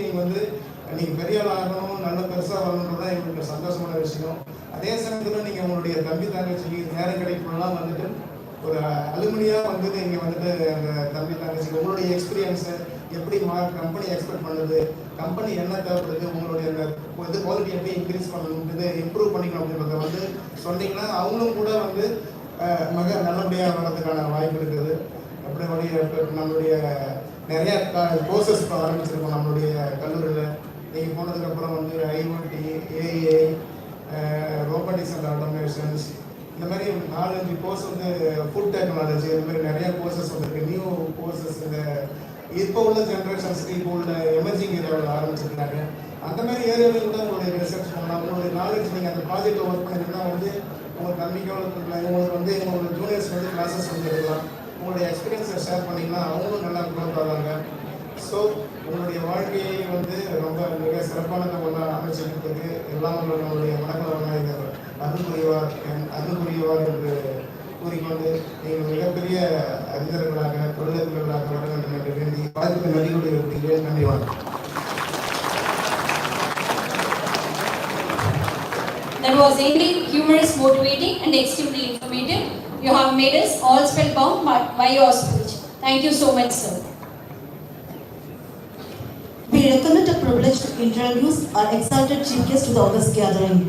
S4: நீங்கள் பெரிய ஆள் ஆகணும், நல்ல பெருசாக வரணுன்றது தான் எங்களுக்கு சந்தோஷமான விஷயம். அதே சமயத்தில் நீங்கள் உங்களுடைய தம்பி தங்கச்சிக்கு நேரம் கிடைக்கணும்லாம் வந்துட்டு ஒரு அலுமினியாக வந்துட்டு இங்கே வந்துட்டு அந்த தம்பி தங்கச்சிக்கு உங்களுடைய எக்ஸ்பீரியன்ஸை எப்படி கம்பெனி எக்ஸ்பெக்ட் பண்ணுது, கம்பெனி என்ன தேவைப்படுது, உங்களுடைய இது குவாலிட்டி எப்படி இன்க்ரீஸ் பண்ணணும், இம்ப்ரூவ் பண்ணிக்கணும் அப்படின்றத வந்து சொன்னீங்கன்னா அவங்களும் கூட வந்து மிக நல்லபடியாக வர்றதுக்கான வாய்ப்பு இருக்குது. அப்படி நம்மளுடைய நிறைய கோர்சஸ் இப்போ ஆரம்பிச்சிருக்கோம் நம்மளுடைய கல்லூரியில். நீங்கள் போனதுக்கப்புறம் வந்து IoT, AI, robotics and automations, இந்த மாதிரி 4-5 கோர்ஸ் வந்து ஃபுட் டெக்னாலஜி, இந்த மாதிரி நிறைய கோர்சஸ் வந்துருக்கு. நியூ கோர்சஸ் இந்த இப்போ உள்ள ஜென்ரேஷன்ஸ்க்கு இப்போ உள்ள எமர்ஜிங் ஏரியாவில் ஆரம்பிச்சிருக்காங்க. அந்த மாதிரி ஏரியாவில் கூட உங்களுடைய ரிசர்ச் பண்ணலாம். உங்களுடைய நாலேஜ் நீங்கள் அந்த ப்ராஜெக்டில் ஒர்க் பண்ணிங்கன்னா வந்து உங்களுக்கு நம்பிக்கையோட இருக்கலாம். உங்களுக்கு வந்து உங்களோட ஜூனியர்ஸ் வந்து கிளாஸஸ் வந்து எடுக்கலாம். உங்களுடைய எக்ஸ்பீரியன்ஸை ஷேர் பண்ணிங்கன்னா அவங்களும் நல்லா க்ரோத் ஆவாங்க. ஸோ உங்களுடைய வாழ்க்கையை வந்து ரொம்ப மிக சிறப்பானதை ஒன்றா அமைச்சிருக்கிறதுக்கு எல்லாம் நம்மளுடைய வணக்கம் அருள் புரிவார் என்று கூறிக்கொண்டு நீங்கள் மிகப்பெரிய அறிஞர்களாக தொழிலதிபர்களாக வர வேண்டும் என்று வேண்டி வாழ்த்துக்கு நன்றியுடைய விடுகிறேன். நன்றி, வணக்கம்.
S2: That was indeed humorous, motivating, and extremely informative. You have made us all spellbound by your speech. Thank you so much, sir.
S1: We recommend a privilege to introduce our exalted chief guest to the august gathering.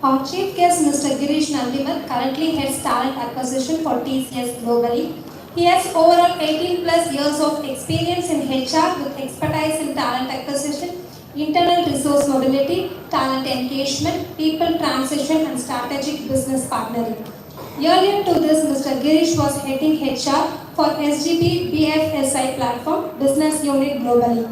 S2: Our chief guest, Mr. Girish Nandimal, currently heads talent acquisition for TCS globally. He has overall 18 plus years of experience in HR with expertise in talent acquisition, internal resource mobility, talent engagement, people transition, and strategic business partnering. Earlier to this, Mr. Girish was heading HR for SGP BFSI platform business unit globally.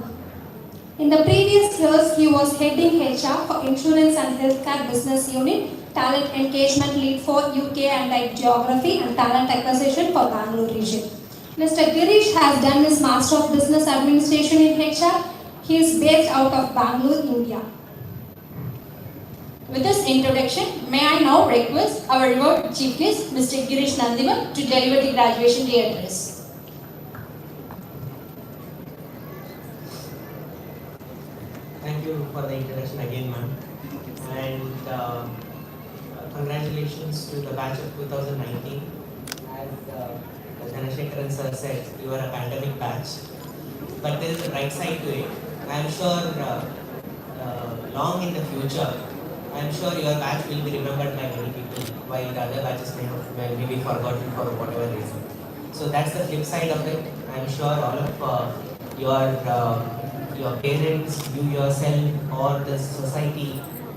S2: In the previous years, he was heading HR for insurance and healthcare business unit, talent engagement lead for UK and geography, and talent acquisition for Bangalore region. Mr. Girish has done his Master of Business Administration in HR. He is based out of Bangalore, India. With this introduction, may I now request our revered chief guest, Mr. Girish Nandimal, to deliver the graduation day address.
S5: Thank you for the introduction again, ma'am. And congratulations to the batch of 2019. As Dhanashekaran sir said, you are a pandemic batch. But there is a bright side to it. I am sure long in the future, I am sure your batch will be remembered by many people, while the other batches may be forgotten for whatever reason. So that's the flip side of it. I am sure all of your parents, you yourself, or the society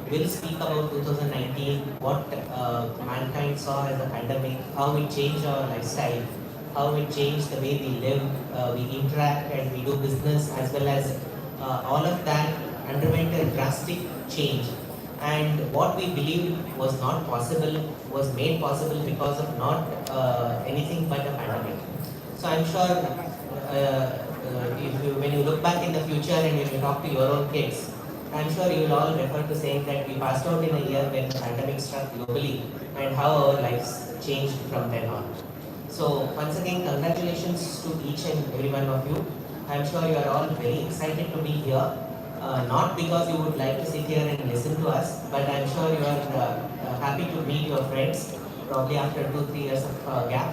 S5: will speak about 2019, what mankind saw as a pandemic, how it changed our lifestyle, how it changed the way we live, we interact, and we do business, as well as all of that underwent a drastic change. And what we believed was not possible was made possible because of not anything but a pandemic. So I'm sure when you look back in the future and when you talk to your own kids, I'm sure you will all refer to saying that we passed out in a year when the pandemic struck globally and how our lives changed from then on. So once again, congratulations to each and every one of you. I'm sure you are all very excited to be here. Not because you would like to sit here and listen to us, but I'm sure you are happy to meet your friends, probably after 2-3 years of gap.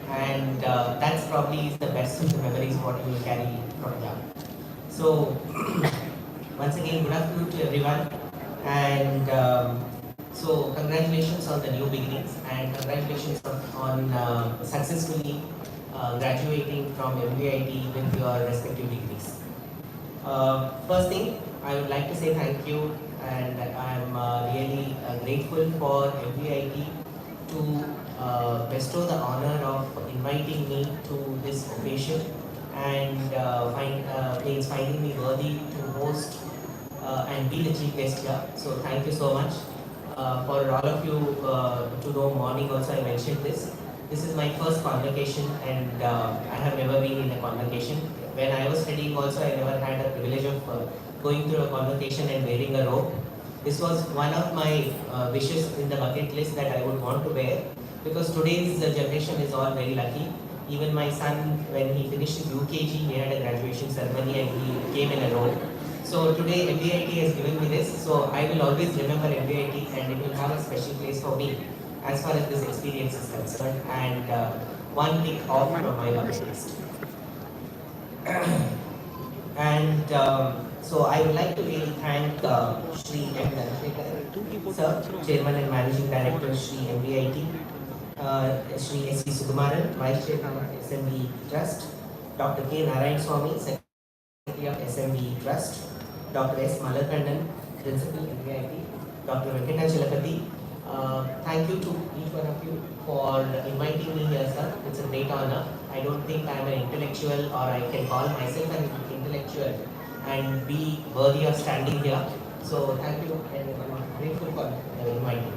S5: And that's probably the best of the memories what you will carry from here. So once again, good afternoon to everyone. And so congratulations on the new beginnings, and congratulations on successfully graduating from MVIT with your respective degrees. First thing, I would like to say thank you, and I am really grateful for MVIT to bestow the honor of inviting me to this occasion and finding me worthy to host and be the chief guest here. So thank you so much. For all of you to know, morning also I mentioned this. This is my first convocation, and I have never been in a convocation. When I was studying also, I never had a privilege of going through a convocation and wearing a robe. This was one of my wishes in the bucket list that I would want to wear, because today's generation is all very lucky. Even my son, when he finished his UKG, he had a graduation ceremony and he came in a robe. So today MVIT has given me this, so I will always remember MVIT, and it will have a special place for me as far as this experience is concerned, and one tick off from my bucket list. And so I would like to really thank Shri M. Dhanashekhar, Sir, Chairman and Managing Director, Shri MVIT, Shri S. V. Sukumaran, Vice Chairman of SMB Trust, Dr. K. Narayan Swami, Secretary of SMB Trust, Dr. S. Malakandan, Principal MVIT, Dr. Venkatachalapati. Thank you to each one of you for inviting me here, sir. It's a great honor. I don't think I am an intellectual, or I can call myself an intellectual and be worthy of standing here. So thank you, and I'm grateful for inviting me.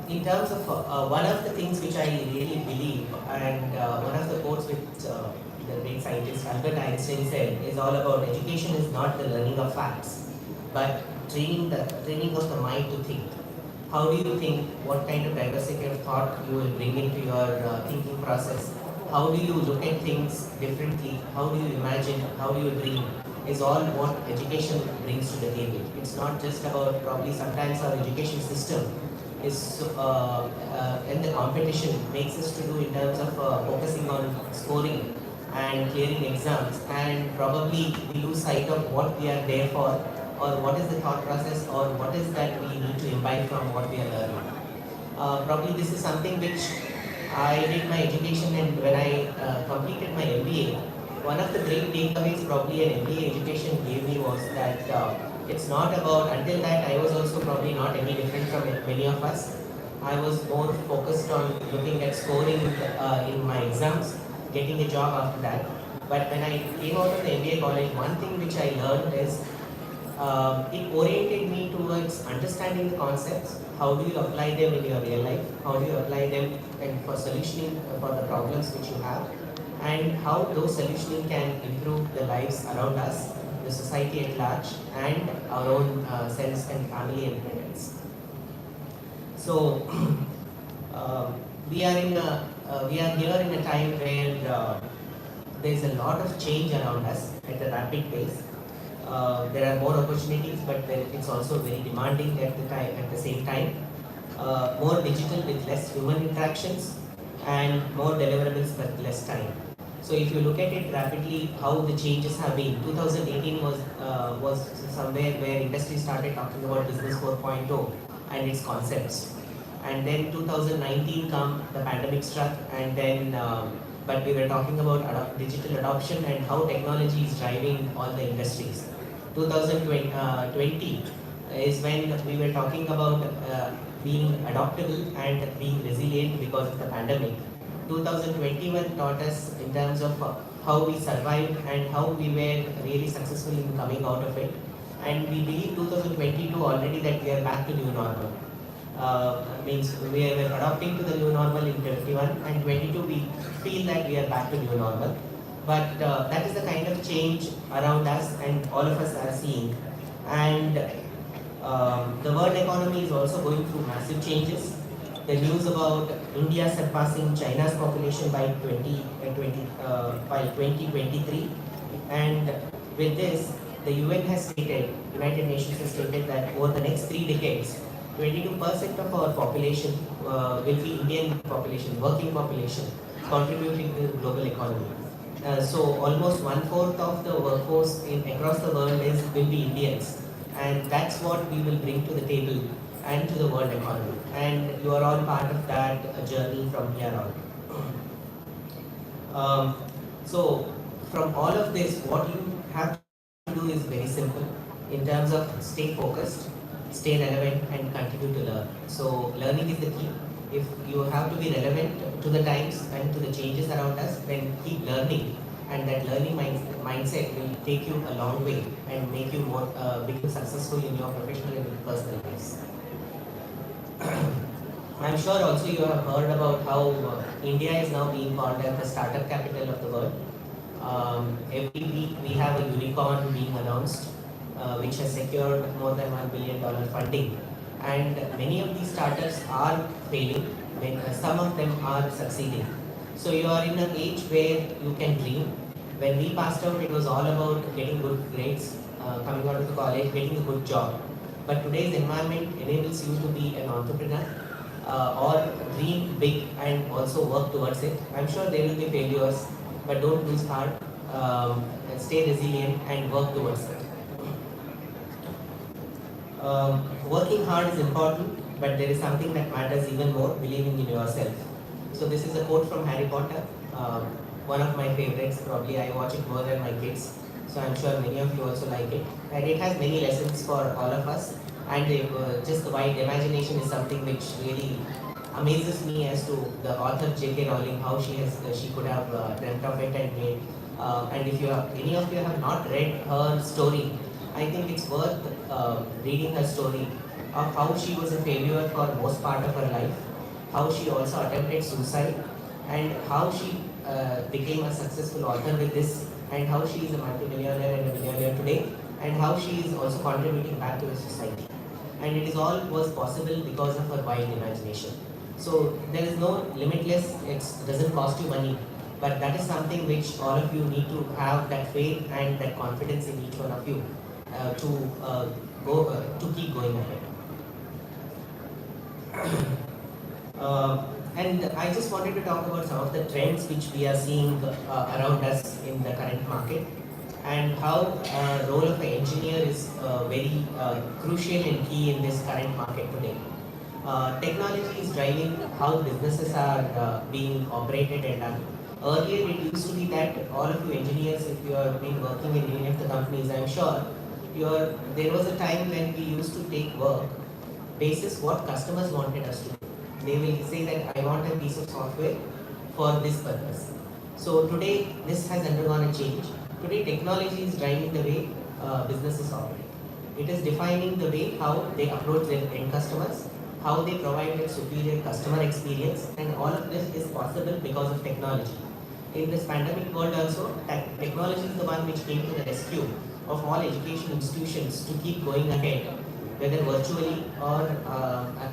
S5: In terms of one of the things which I really believe, and one of the quotes which the great scientist Albert Einstein said, is all about education is not the learning of facts, but training of the mind to think. How do you think? What kind of diversity of thought you will bring into your thinking process? How do you look at things differently? How do you imagine? How do you dream? Is all what education brings to the table. It's not just about, probably sometimes our education system is and the competition makes us to do in terms of focusing on scoring and clearing exams, and probably we lose sight of what we are there for, or what is the thought process, or what is that we need to imbibe from what we are learning. Probably this is something which I did my education, and when I completed my MBA, one of the great takeaways probably an MBA education gave me was that it's not about, until that I was also probably not any different from many of us. I was more focused on looking at scoring in my exams, getting a job after that. But when I came out of the MBA college, one thing which I learned is it oriented me towards understanding the concepts. How do you apply them in your real life? How do you apply them and for solutioning for the problems which you have? And how those solutioning can improve the lives around us, the society at large, and our own selves and family and parents. So we are here in a time where there is a lot of change around us at a rapid pace. There are more opportunities, but it's also very demanding at the same time. More digital with less human interactions, and more deliverables but less time. So if you look at it rapidly, how the changes have been, 2018 was somewhere where industry started talking about Business 4.0 and its concepts. And then 2019 come, the pandemic struck, and then but we were talking about digital adoption and how technology is driving all the industries. 2020 is when we were talking about being adaptable and being resilient because of the pandemic. 2021 taught us in terms of how we survived and how we were really successful in coming out of it. And we believe 2022 already that we are back to new normal. Means we are adapting to the new normal in 21, and 22 we feel that we are back to new normal. But that is the kind of change around us and all of us are seeing. And the world economy is also going through massive changes. The news about India surpassing China's population by 2023, and with this, the UN has stated, United Nations has stated that over the next 3 decades, 22% of our population will be Indian population, working population, contributing to the global economy. So almost 1/4 of the workforce across the world will be Indians, and that's what we will bring to the table and to the world economy. And you are all part of that journey from here on. So from all of this, what you have to do is very simple in terms of stay focused, stay relevant, and continue to learn. So learning is the key. If you have to be relevant to the times and to the changes around us, then keep learning, and that learning mindset will take you a long way and make you more become successful in your professional and personal lives. I'm sure also you have heard about how India is now being called as the startup capital of the world. Every week we have a unicorn being announced, which has secured more than $1 billion funding. And many of these startups are failing, some of them are succeeding. So you are in an age where you can dream. When we passed out, it was all about getting good grades, coming out of the college, getting a good job. but today's environment enables you to be an entrepreneur or dream big and also work towards it. I'm sure there will be failures, but don't lose heart, stay resilient and work towards it. Working hard is important, but there is something that matters even more, believing in yourself. So this is a quote from Harry Potter, one of my favorites. Probably I watch it more than my kids, so I'm sure many of you also like it. And it has many lessons for all of us. And just the wide imagination is something which really amazes me as to the author J.K. Rowling, how she could have dreamt of it and made. And if any of you have not read her story, I think it's worth reading her story of how she was a failure for most part of her life, how she also attempted suicide, and how she became a successful author with this, and how she is a multi-millionaire and a millionaire today, and how she is also contributing back to the society. And it is all was possible because of her wild imagination. So there is no limitless, it doesn't cost you money, but that is something which all of you need to have that faith and that confidence in each one of you to keep going ahead. And I just wanted to talk about some of the trends which we are seeing around us in the current market, and how role of an engineer is very crucial and key in this current market today. Technology is driving how businesses are being operated and done. Earlier it used to be that all of you engineers, if you have been working in any of the companies, I'm sure there was a time when we used to take work basis what customers wanted us to do. They will say that I want a piece of software for this purpose. So today this has undergone a change. Today technology is driving the way businesses operate. It is defining the way how they approach their end customers, how they provide a superior customer experience, and all of this is possible because of technology. In this pandemic world also, technology is the one which came to the rescue of all education institutions to keep going ahead, whether virtually or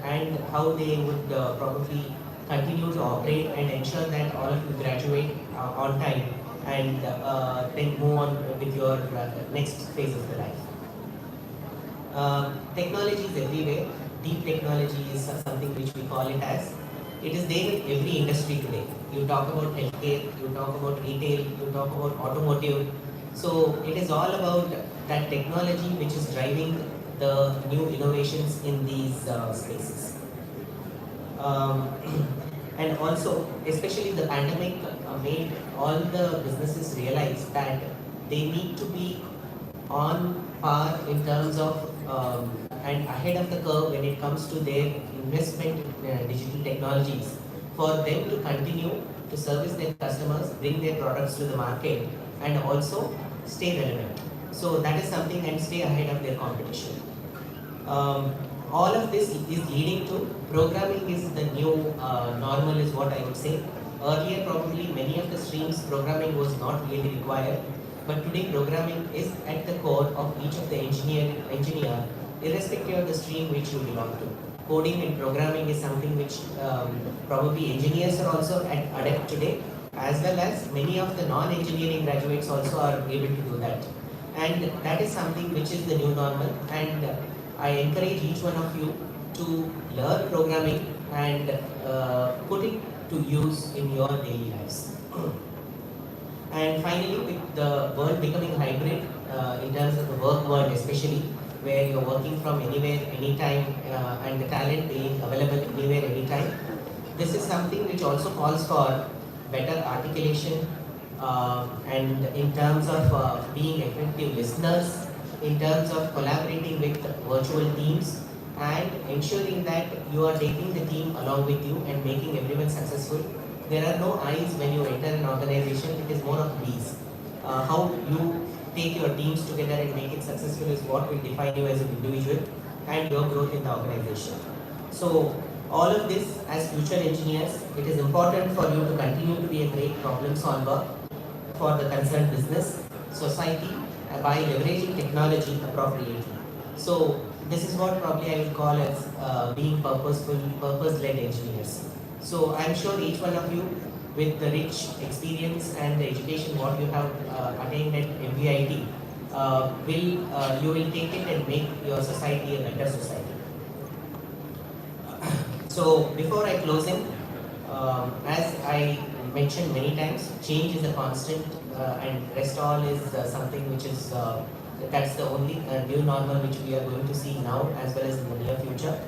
S5: and how they would probably continue to operate and ensure that all of you graduate on time and then move on with your next phase of the life. Technology is everywhere. Deep technology is something which we call it as. It is there in every industry today. You talk about healthcare, you talk about retail, you talk about automotive. So it is all about that technology which is driving the new innovations in these spaces. And also, especially the pandemic made all the businesses realize that they need to be on par in terms of and ahead of the curve when it comes to their investment in digital technologies, for them to continue to service their customers, bring their products to the market, and also stay relevant. So that is something, and stay ahead of their competition. All of this is leading to programming is the new normal, is what I would say. Earlier probably many of the streams programming was not really required, but today programming is at the core of each of the engineer, irrespective of the stream which you belong to. Coding and programming is something which probably engineers are also adept today, as well as many of the non-engineering graduates also are able to do that. And that is something which is the new normal, and I encourage each one of you to learn programming and put it to use in your daily lives. And finally, with the world becoming hybrid, in terms of the work world especially, where you're working from anywhere, anytime, and the talent being available anywhere, anytime, this is something which also calls for better articulation, and in terms of being effective listeners, in terms of collaborating with virtual teams, and ensuring that you are taking the team along with you and making everyone successful. There are no I's when you enter an organization, it is more of B's. How you take your teams together and make it successful is what will define you as an individual and your growth in the organization. So all of this, as future engineers, it is important for you to continue to be a great problem solver for the concerned business, society, by leveraging technology appropriately. So this is what probably I will call as being purposeful, purpose-led engineers. So I'm sure each one of you, with the rich experience and the education what you have attained at MVIT, you will take it and make your society a better society. So before I close in, as I mentioned many times, change is a constant, and rest all is something which is that's the only new normal which we are going to see now as well as in the near future.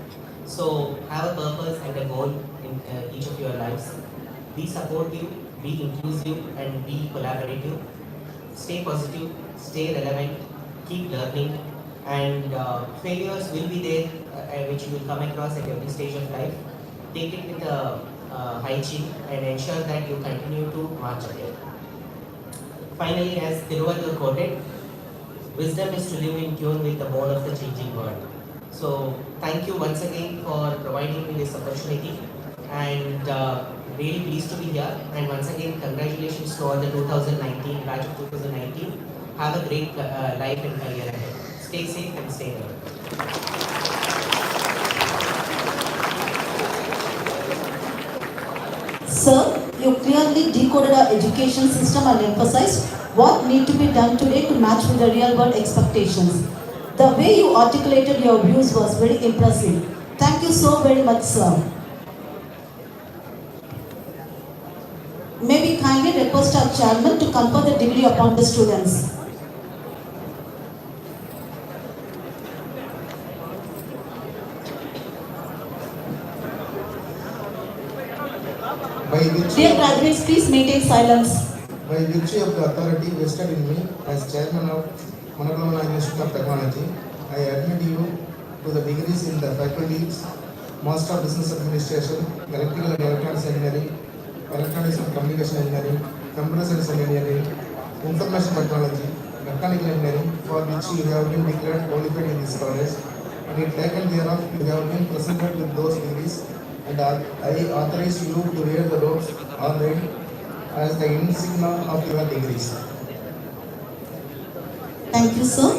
S5: So have a purpose and a goal in each of your lives. Be supportive, be inclusive, and be collaborative. Stay positive, stay relevant, keep learning, and failures will be there which you will come across at every stage of life. Take it with a hygiene and ensure that you continue to march ahead. Finally, as Thiruvalur quoted, wisdom is to live in tune with the mode of the changing world. So thank you once again for providing me this opportunity, and really pleased to be here. And once again, congratulations to all the 2019 batch of 2019. Have a great life and career ahead. Stay safe and stay healthy.
S1: Sir, you clearly decoded our education system and emphasized what need to be done today to match with the real world expectations. The way you articulated your views was very impressive. Thank you so very much, sir. May we kindly request our chairman to confer the degree upon the students. Dear graduates, please maintain silence.
S4: By virtue of the authority vested in me as chairman of Manakalamana Institute of Technology, I admit you to the degrees in the faculties Master of Business Administration, Electrical and Electronics Engineering, Electronics and Communication Engineering, Computer Science Engineering, Information Technology, Mechanical Engineering, for which you have been declared qualified in this college, and in taken thereof you have been presented with those degrees, and I authorize you to wear the robes online as the insignia of your degrees.
S1: Thank you, sir.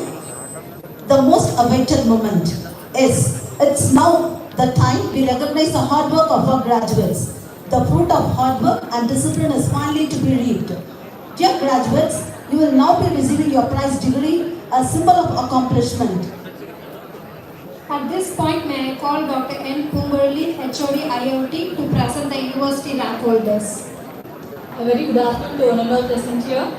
S1: The most awaited moment is, it's now the time we recognize the hard work of our graduates. The fruit of hard work and discipline is finally to be reaped. Dear graduates, you will now be receiving your prize degree, a symbol of accomplishment.
S2: At this point, may I call Dr. M. Puducherry, HOD IIT, to present the university rank holders.
S6: A very good afternoon to honorable present here,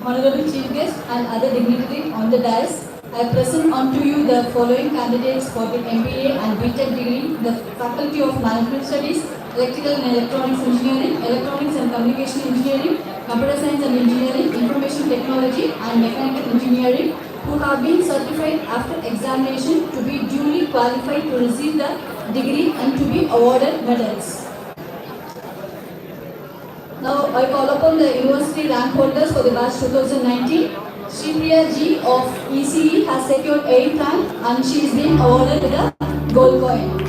S6: honorable chief guest and other dignitaries on the dais. I present unto you the following candidates for the MBA and BTech degree, the Faculty of Management Studies, Electrical and Electronics Engineering, Electronics and Communication Engineering, Computer Science and Engineering, Information Technology and Mechanical Engineering, who have been certified after examination to be duly qualified to receive the degree and to be awarded medals. Now I call upon the university rank holders for the batch 2019. Shripriya G of ECE has secured 8th rank and she is being awarded with a gold coin.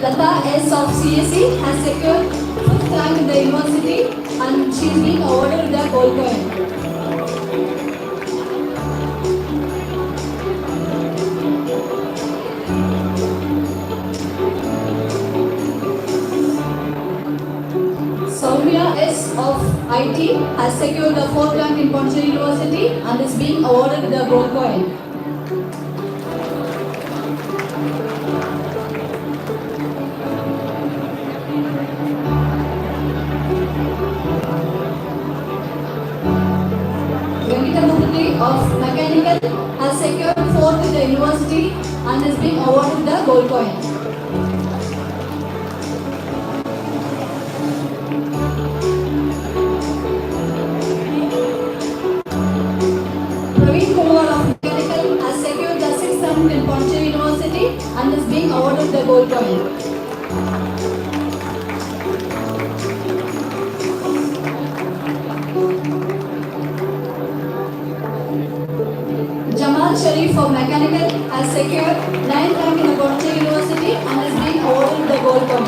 S6: Lata S of CSE has secured 5th rank in the university and she is being awarded with a gold coin. Soumya S of IT has secured the 4th rank in Pondicherry University and is being awarded with a gold coin. Of Mechanical has secured 4th in the university and is being awarded the gold coin. Praveen Kumar of Mechanical has secured the 6th rank in Pondicherry University and is being awarded the gold coin. Sharif of Mechanical has secured 9th rank in the Pondicherry University and is being awarded the gold coin.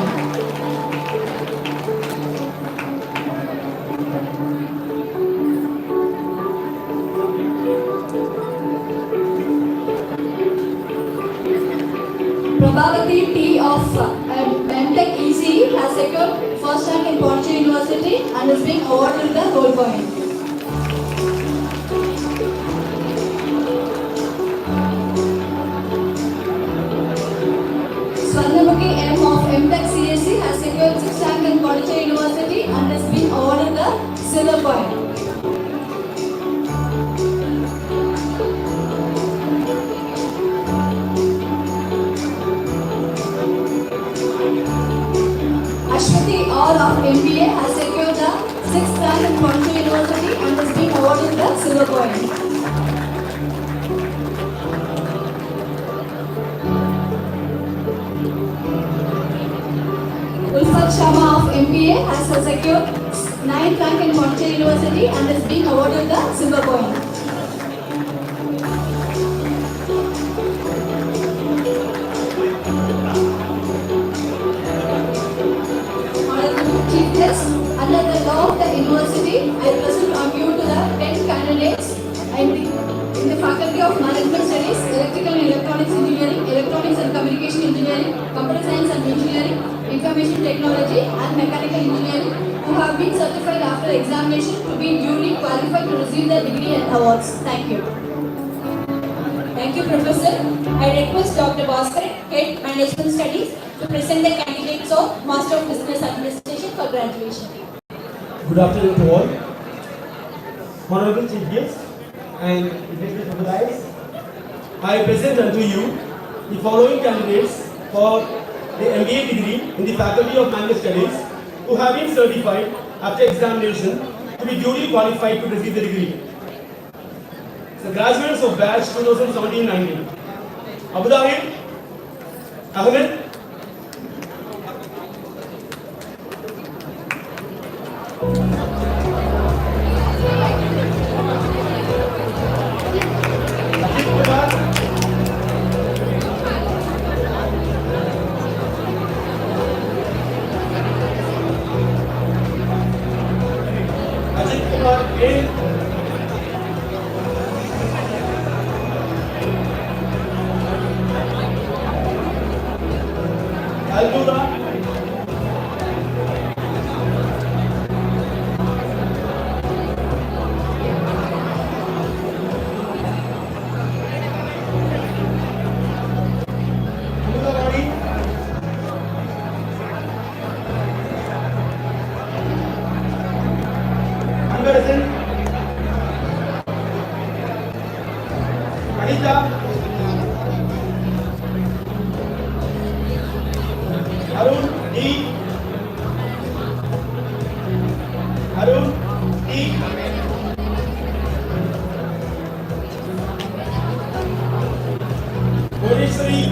S6: Prabhavati T of MTech ECE has secured first rank in Pondicherry University and is being awarded the gold coin. Swarnamukhi M of MTech CSE has secured 6th rank in Puducherry University and has been awarded the silver coin. Ashwati R of MBA has secured the 6th rank in Pondicherry University and has been awarded the silver coin. Ulfat Sharma of MBA has secured 9th rank in Pondicherry University and is being awarded the silver coin. Honorable Chief Guest, under the law of the university, I present on you to the 10 candidates in the Faculty of Management Studies, Electrical and Electronics Engineering, Electronics and Communication Engineering, Computer Science and Engineering, Information Technology and Mechanical Engineering, who have been certified after examination to be duly qualified to receive their degree and awards. Thank you.
S2: Thank you, Professor. I request Dr. Bhaskar, Head Management Studies, to present the candidates of Master of Business Administration for graduation.
S7: Good afternoon to all. Honorable Chief Guest and distinguished guests, I present unto you the following candidates for the MBA degree in the Faculty of Management Studies who have been certified after examination to be duly qualified to receive the degree. The graduates of batch 2017-19. Abu Dahir, Ahmed, Pondicherry,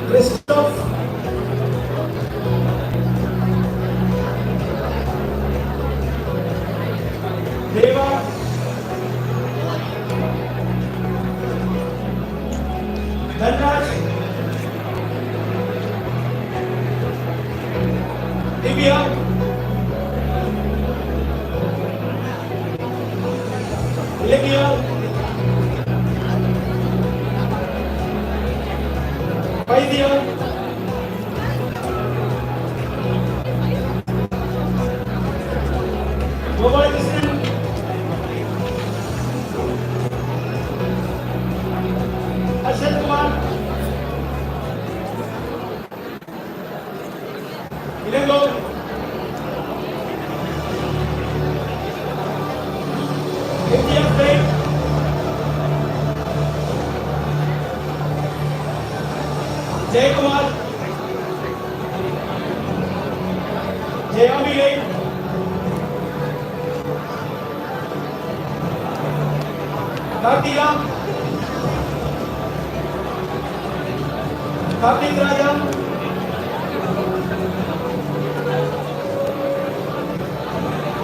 S7: Christoph, Deva, Dhanraj, Divya, Olivia, Paidya, Mobile Assistant, Arshad Kumar, Ilango, India Freight, Jay Kumar, Jayami Lake, Kartika, Kartik Raja,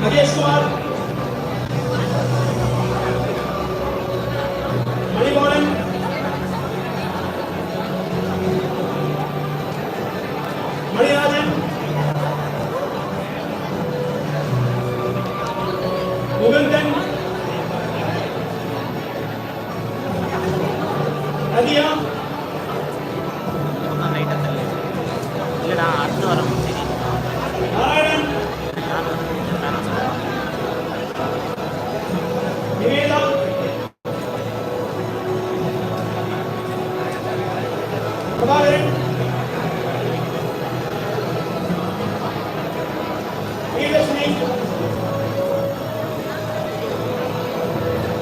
S7: Nagesh Kumar, Manigoran, Manirajan, Mugundan,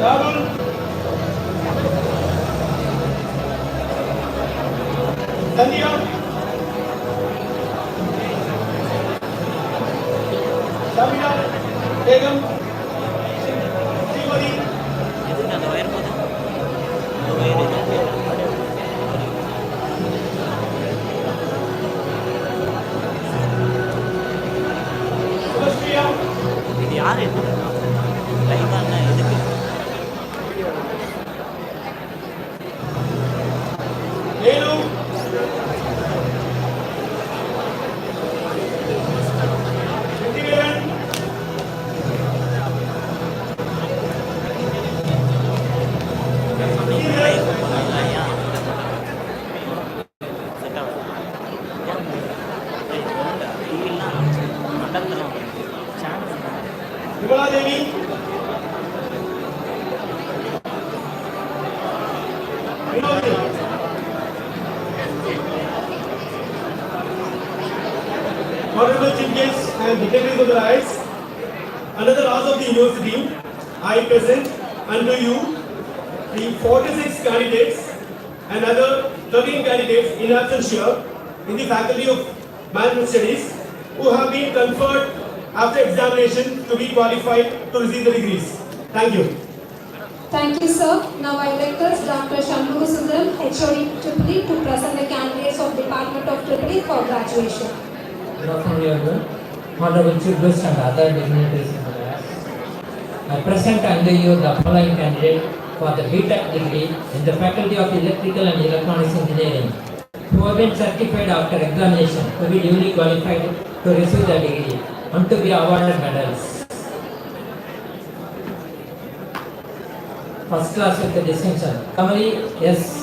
S7: Rahul. Sandhya. Sabina. Begum. Srimati. Subhashriya.
S8: இது யார் லைவான எதுக்கு
S7: Velu. Sriniveen. Vibhala Devi. Vinodini. Honorable Chief Guests and dignitaries of the rise, under the laws of the university, I present unto you the 46 candidates and other 13 candidates in absentia in the Faculty of Management Studies who have been conferred after examination to be qualified to receive the degrees. Thank you.
S2: Thank you, sir. Now I request Dr. Shanmugha Sundaram, HOD EEE, to present the candidates of Department of EEE for graduation.
S9: Good afternoon, everyone. Honorable Chief Guest and other dignitaries in the class. I present unto you the following candidate for the BTech degree in the Faculty of Electrical and Electronics Engineering, who have been certified after examination to be duly qualified to receive the degree and to be awarded medals. First class with the distinction. Kamali, yes.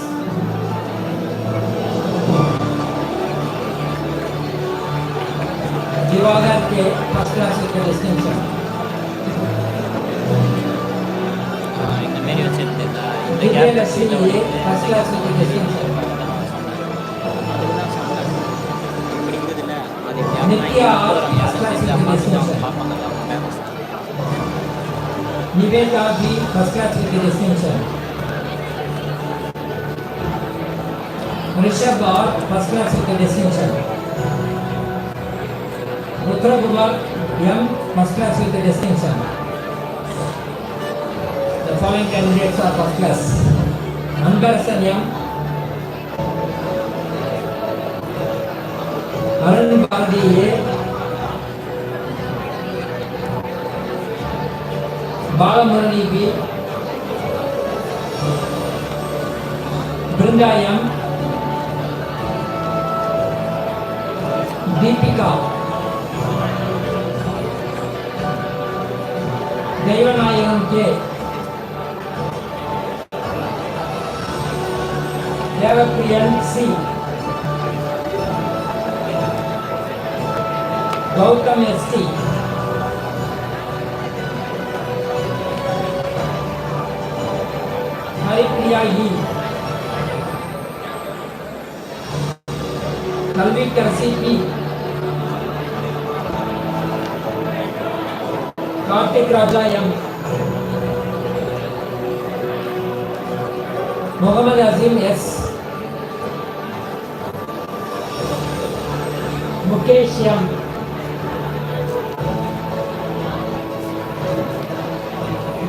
S9: Jivagar K, first class with the distinction.
S8: இந்த மாரி வச்சிருந்தா இந்த
S9: Vidyalakshmi A, first class with the distinction.
S8: இருக்குதுல்ல அது
S9: Nitya R, first class with the distinction.
S8: பாப்பாங்க famous
S9: Niveta B, first class with the distinction. Rishabh R, first class with the distinction. Rutra Kumar M, first class with the distinction. The following candidates are first class. Anbarasan M, Arun Bharati A, Balamurali B, Brinda M, Deepika, Devanayagam K, Devapriyan C, Gautam S.T., Haripriya E, Kalvikar C.P., Kartik Raja M, Muhammad Azim S, Mukesh M,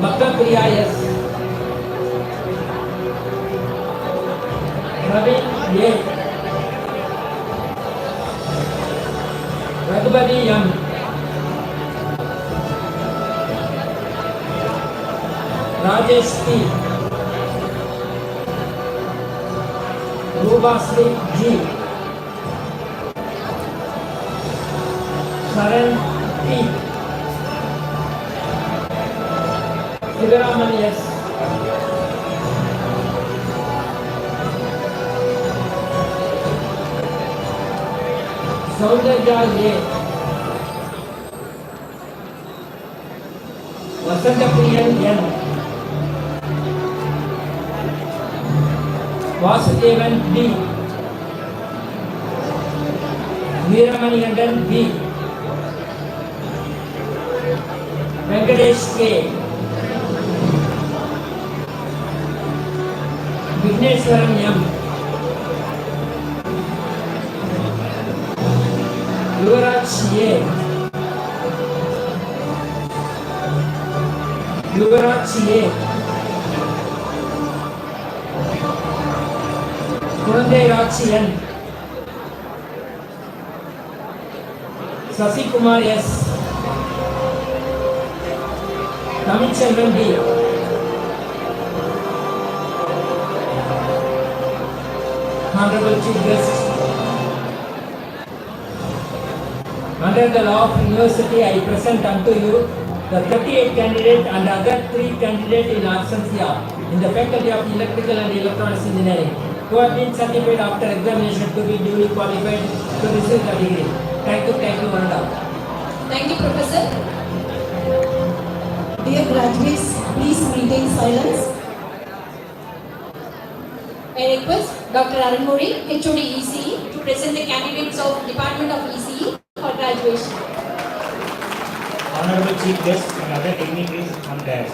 S9: Bhattapriya S, Ravi A, Raghupati M, Rajesh P, Rubasri G, Sharan P, Sivaraman S, Saundarya A, Vasantapriyan N, Vasudevan B, Veeramanigandan B, Venkatesh K, Vigneswaran M. Yuvraj A. Yuvraj A. Kunandai Raj N. Sasi Kumar S. Tamichandran D. Honorable Chief Guest, under the law of university, I present unto you the 38 candidate and other 3 candidates in absentia in the faculty of electrical and electronics engineering who have been certified after examination to be duly qualified to receive the degree. Thank you, Vanda.
S2: Thank you, Professor.
S1: Dear graduates, please maintain silence.
S2: I request Dr. Arunmuri, HOD ECE, to present the candidates of Department of ECE for graduation.
S7: Honorable Chief Guest and other dignitaries on dais,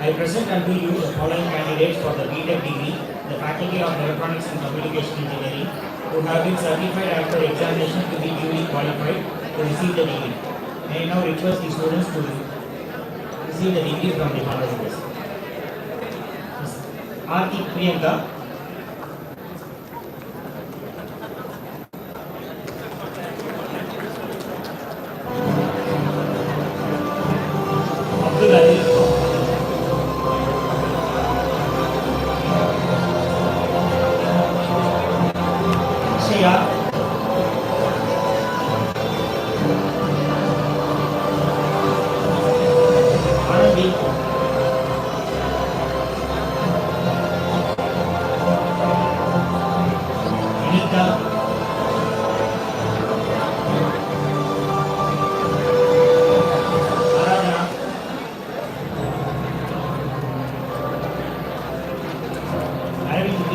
S7: I present unto you the following candidates for the BTech degree, the Faculty of Electronics and Communication Engineering, who have been certified after examination to be duly qualified to receive the degree. I now request the students to receive the degree from the honorable guest. R.T. Priyanka, Abdul Adil, Shreya, Anandi, Anita, Aradhana, Aravind B,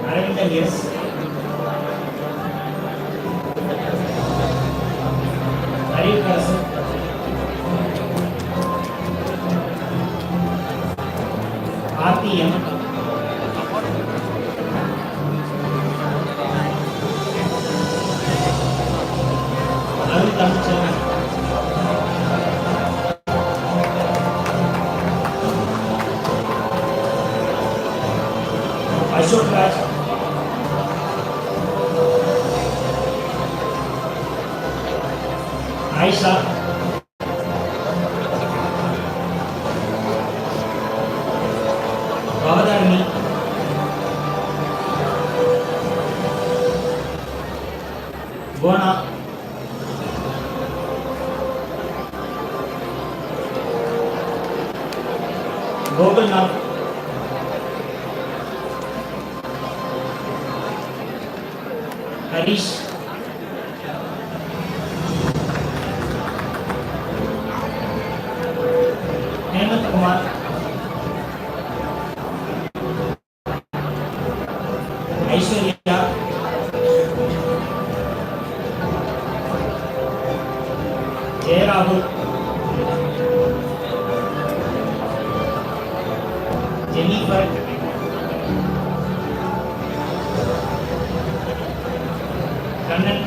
S7: Aravinda S, Arif Kasim, RPM, Arun Tamchan, Ashok Raj, Aisha, Bhavadarni, Bona, Gopalnath, Harish, Hemant Kumar, Aishwarya, Jay Rahul, Jennifer, Kannan,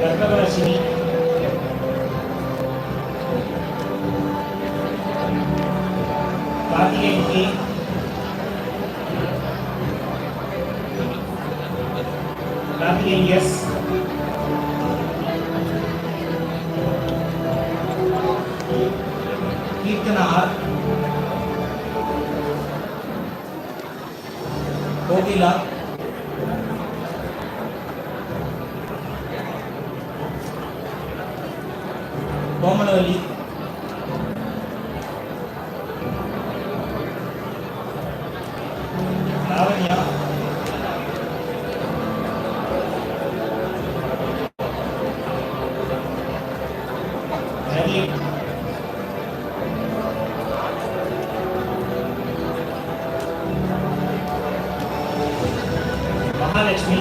S7: Gargavarashini, Karthikeyan K, Karthikeyan S, Kirtana R, Kokila, Komalavali, Lavanya, Ravi, Mahalakshmi,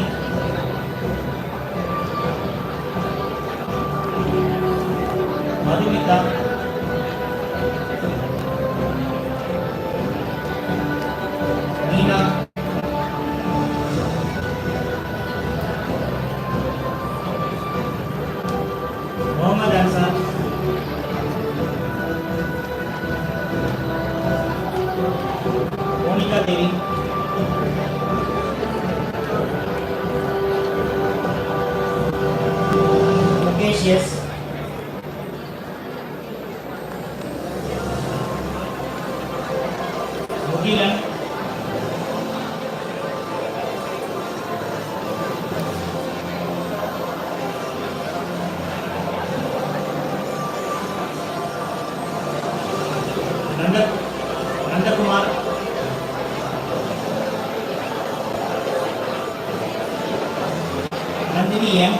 S9: Aloysius, Mugilan, Nandakumar, Nandini M,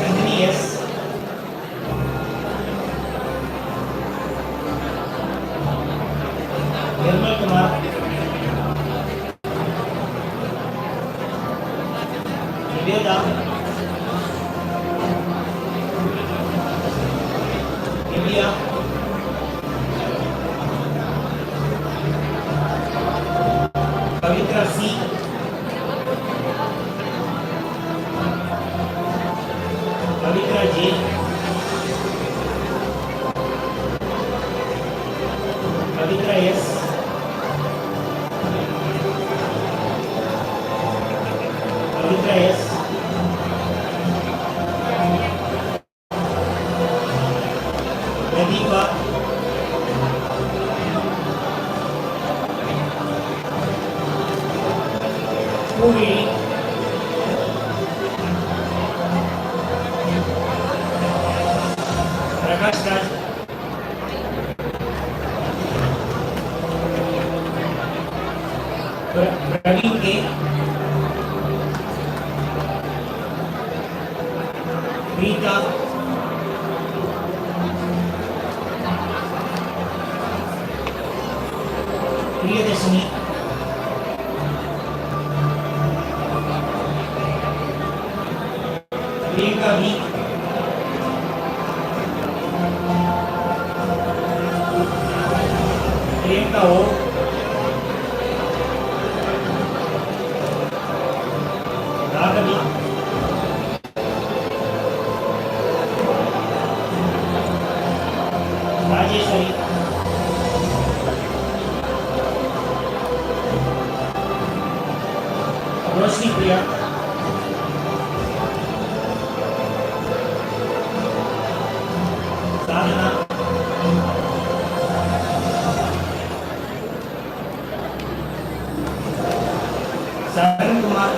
S9: Nandini S, Nirmal Kumar, Niveda, India, Pavitra C, Pavitra J, Pavitra S, Pavitra S, Pradeepa, Puri, Prakash Raj, Praveen K, Preeta, Priyadashini, Priyanka V, Priyanka O, Raghavi, Rajeshwari, Roshni Priya, Sadhana, Saran Kumar,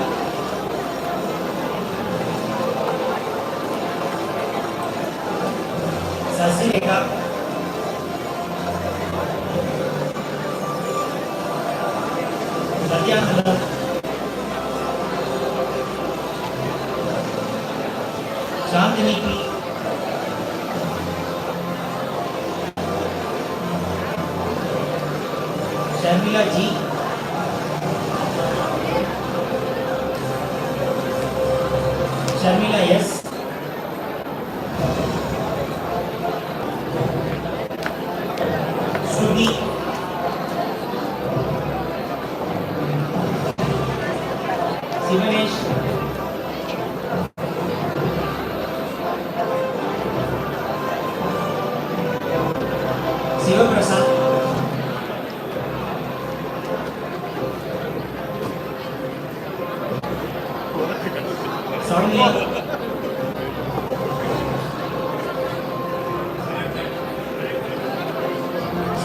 S9: Sasireka, Satyananda, Shantini P, Sharmila G, Sharmila S, Shruti, Sivanesh, Sivaprasad, Soumya,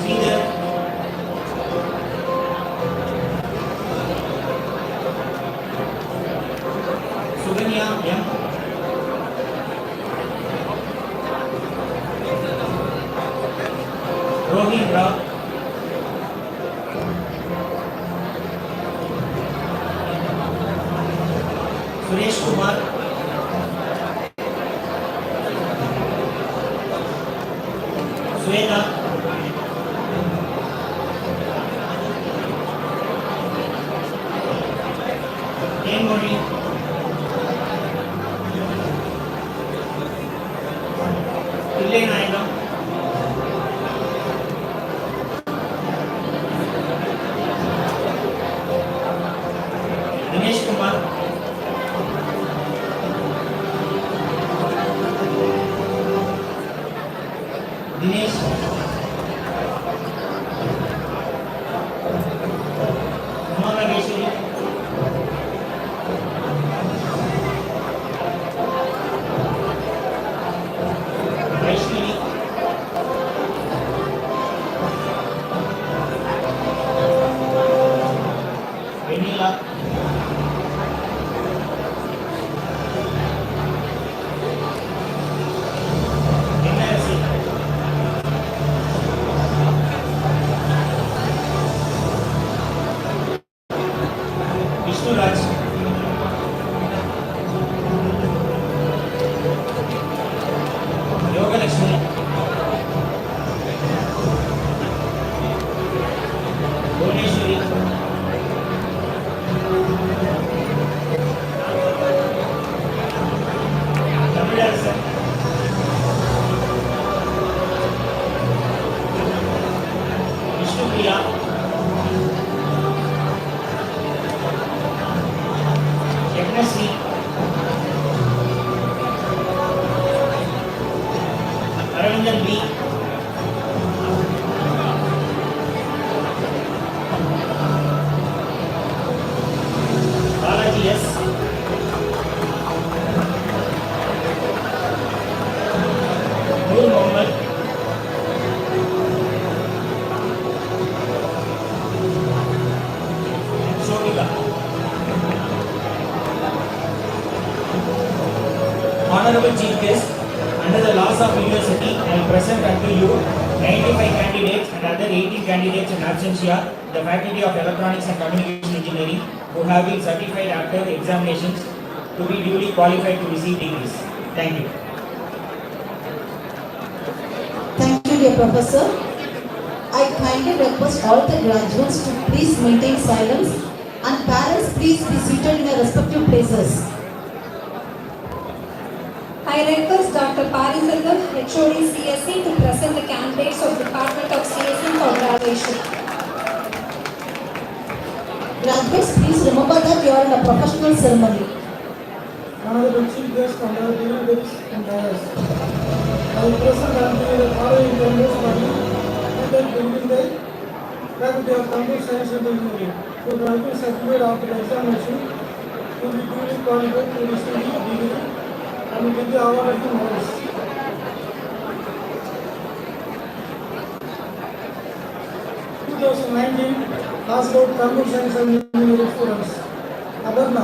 S9: Sridhar, Suganya M, Rohin Rao, Suresh Kumar, Sweta, Enmori, Pillai Nayagam, Dinesh Kumar,
S7: Vishnupriya, Yagnasri, Aravindan B, Balaji S, Noor Mohammed, and Shobika. Honorable Chief Guest, under the laws of university, I present unto you 95 candidates and other 18 candidates in absentia, the Faculty of Electronics and Communication Engineering, who have been certified after examinations to be duly qualified to receive degrees. Thank you.
S1: Thank you, dear Professor. I kindly request all the graduates to please maintain silence and parents please be seated in their respective places.
S2: I request Dr. Parisallam, HOD CSE, to present the candidates of Department of CSE for graduation.
S1: Graduates, please remember that you are in a professional ceremony.
S7: Honorable Chief Guest, honorable dignitaries and guests, I present unto you the following candidates for the Faculty of Computer Science and Engineering, who have been certified after the examination to be duly qualified to receive the degree and will be awarded the medals. In 2019, passed out Computer Science and Engineering students. Adarna.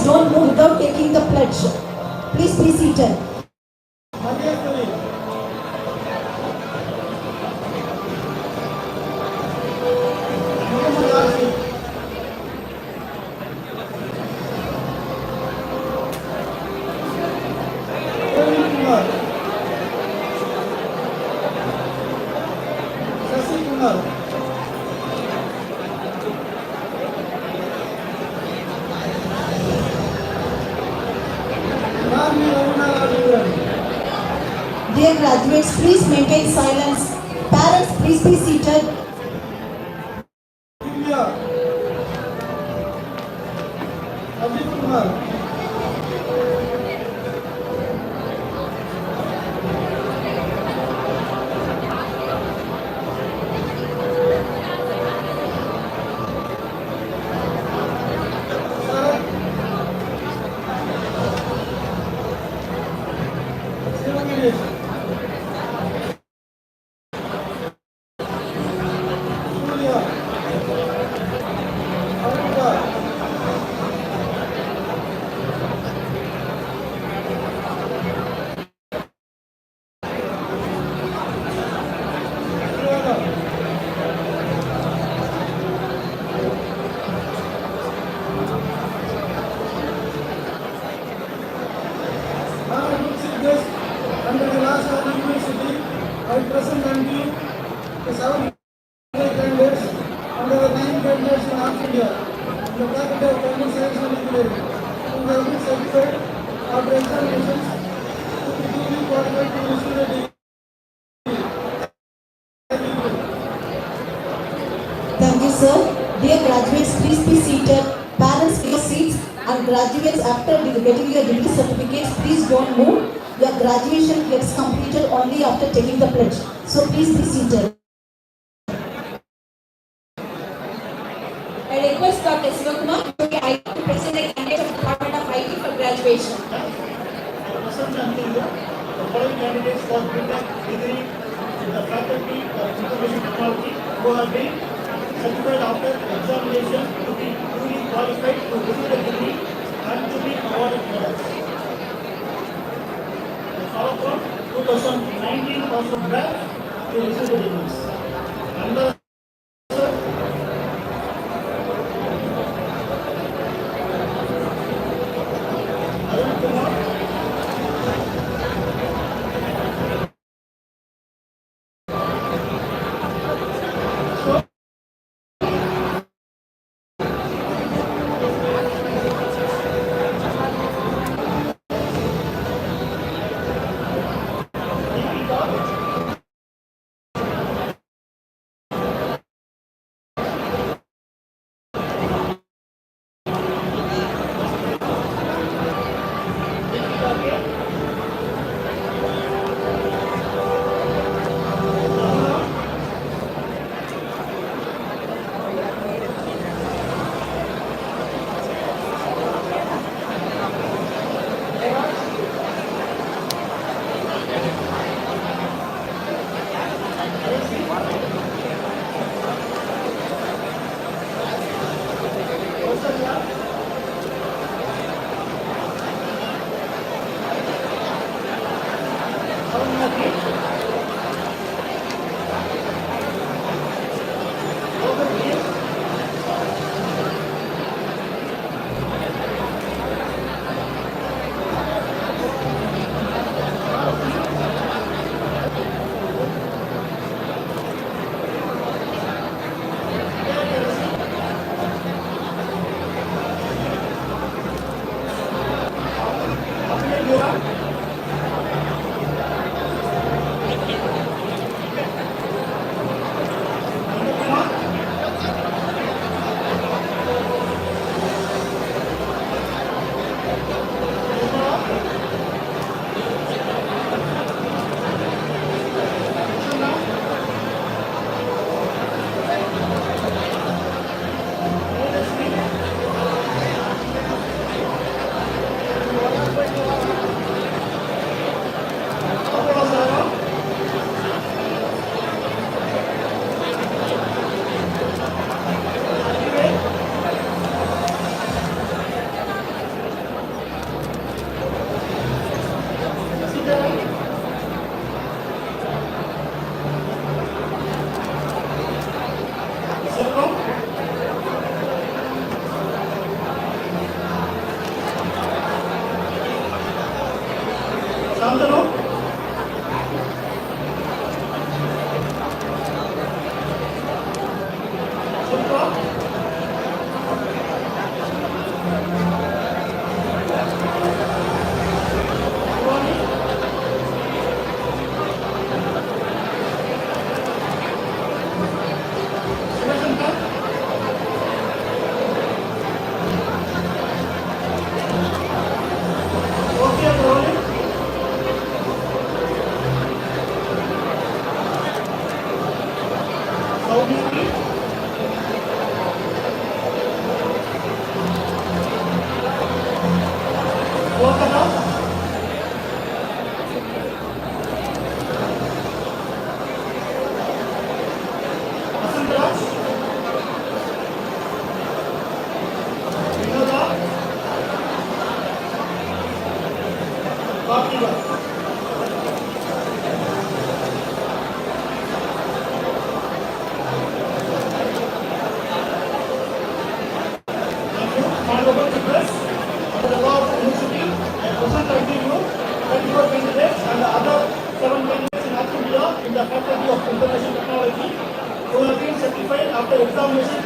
S1: don't move without taking the pledge. Please be seated. Dear graduates, please maintain silence. Parents, please be seated.
S4: Under the laws of the university, I present unto you the 7 candidates under the 9 candidates in North India in the faculty of Commerce, Science and Engineering who have been certified after examinations to be duly qualified to receive the degree.
S1: Thank you, sir. Dear graduates, please be seated. Parents, take your seats. And graduates, after getting your degree certificates, please don't move. Your graduation gets completed only after taking the pledge. So please be seated.
S2: I request Dr. Sivakumar to present the candidate of Department of IT for graduation.
S7: Present unto you the following candidates for BTech degree in the faculty of information technology who have been certified after examination to be duly qualified to receive the degree and to be awarded medals. The follow from 2019 batch to receive the degrees. Under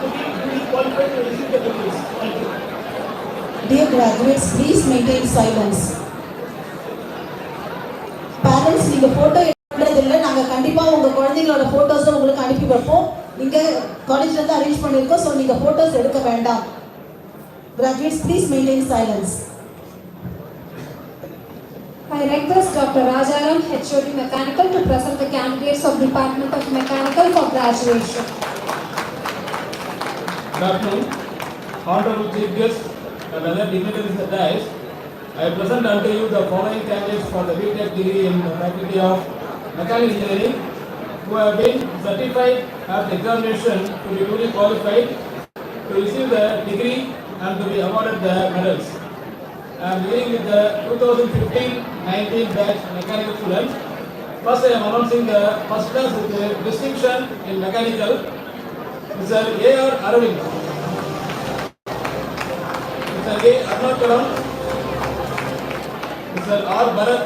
S7: to be duly qualified to receive the degrees. Thank you.
S1: Dear graduates, please maintain silence. Parents, நீங்க photo எடுக்கிறது இல்லை, நாங்கள் கண்டிப்பாக உங்கள் குழந்தைங்களோட ஃபோட்டோஸை உங்களுக்கு அனுப்பி வைப்போம். நீங்கள் காலேஜ்லேருந்து அரேஞ்ச் பண்ணியிருக்கோம், ஸோ நீங்கள் ஃபோட்டோஸ் எடுக்க வேண்டாம். Graduates, please maintain silence.
S10: I request Dr. Rajaram, HOD Mechanical, to present the candidates of Department of Mechanical for graduation.
S11: Good afternoon, Honorable Chief Guest and other dignitaries at dais. I present unto you the following candidates for the BTech degree in the Faculty of Mechanical Engineering who have been certified at the examination to be duly qualified to receive the degree and to be awarded the medals. I am beginning with the 2015-19 batch mechanical students. First I am announcing the first class with the distinction in mechanical, Mr. A.R. Aravind, Mr. A. Arnakaram, Mr. R. Bharat,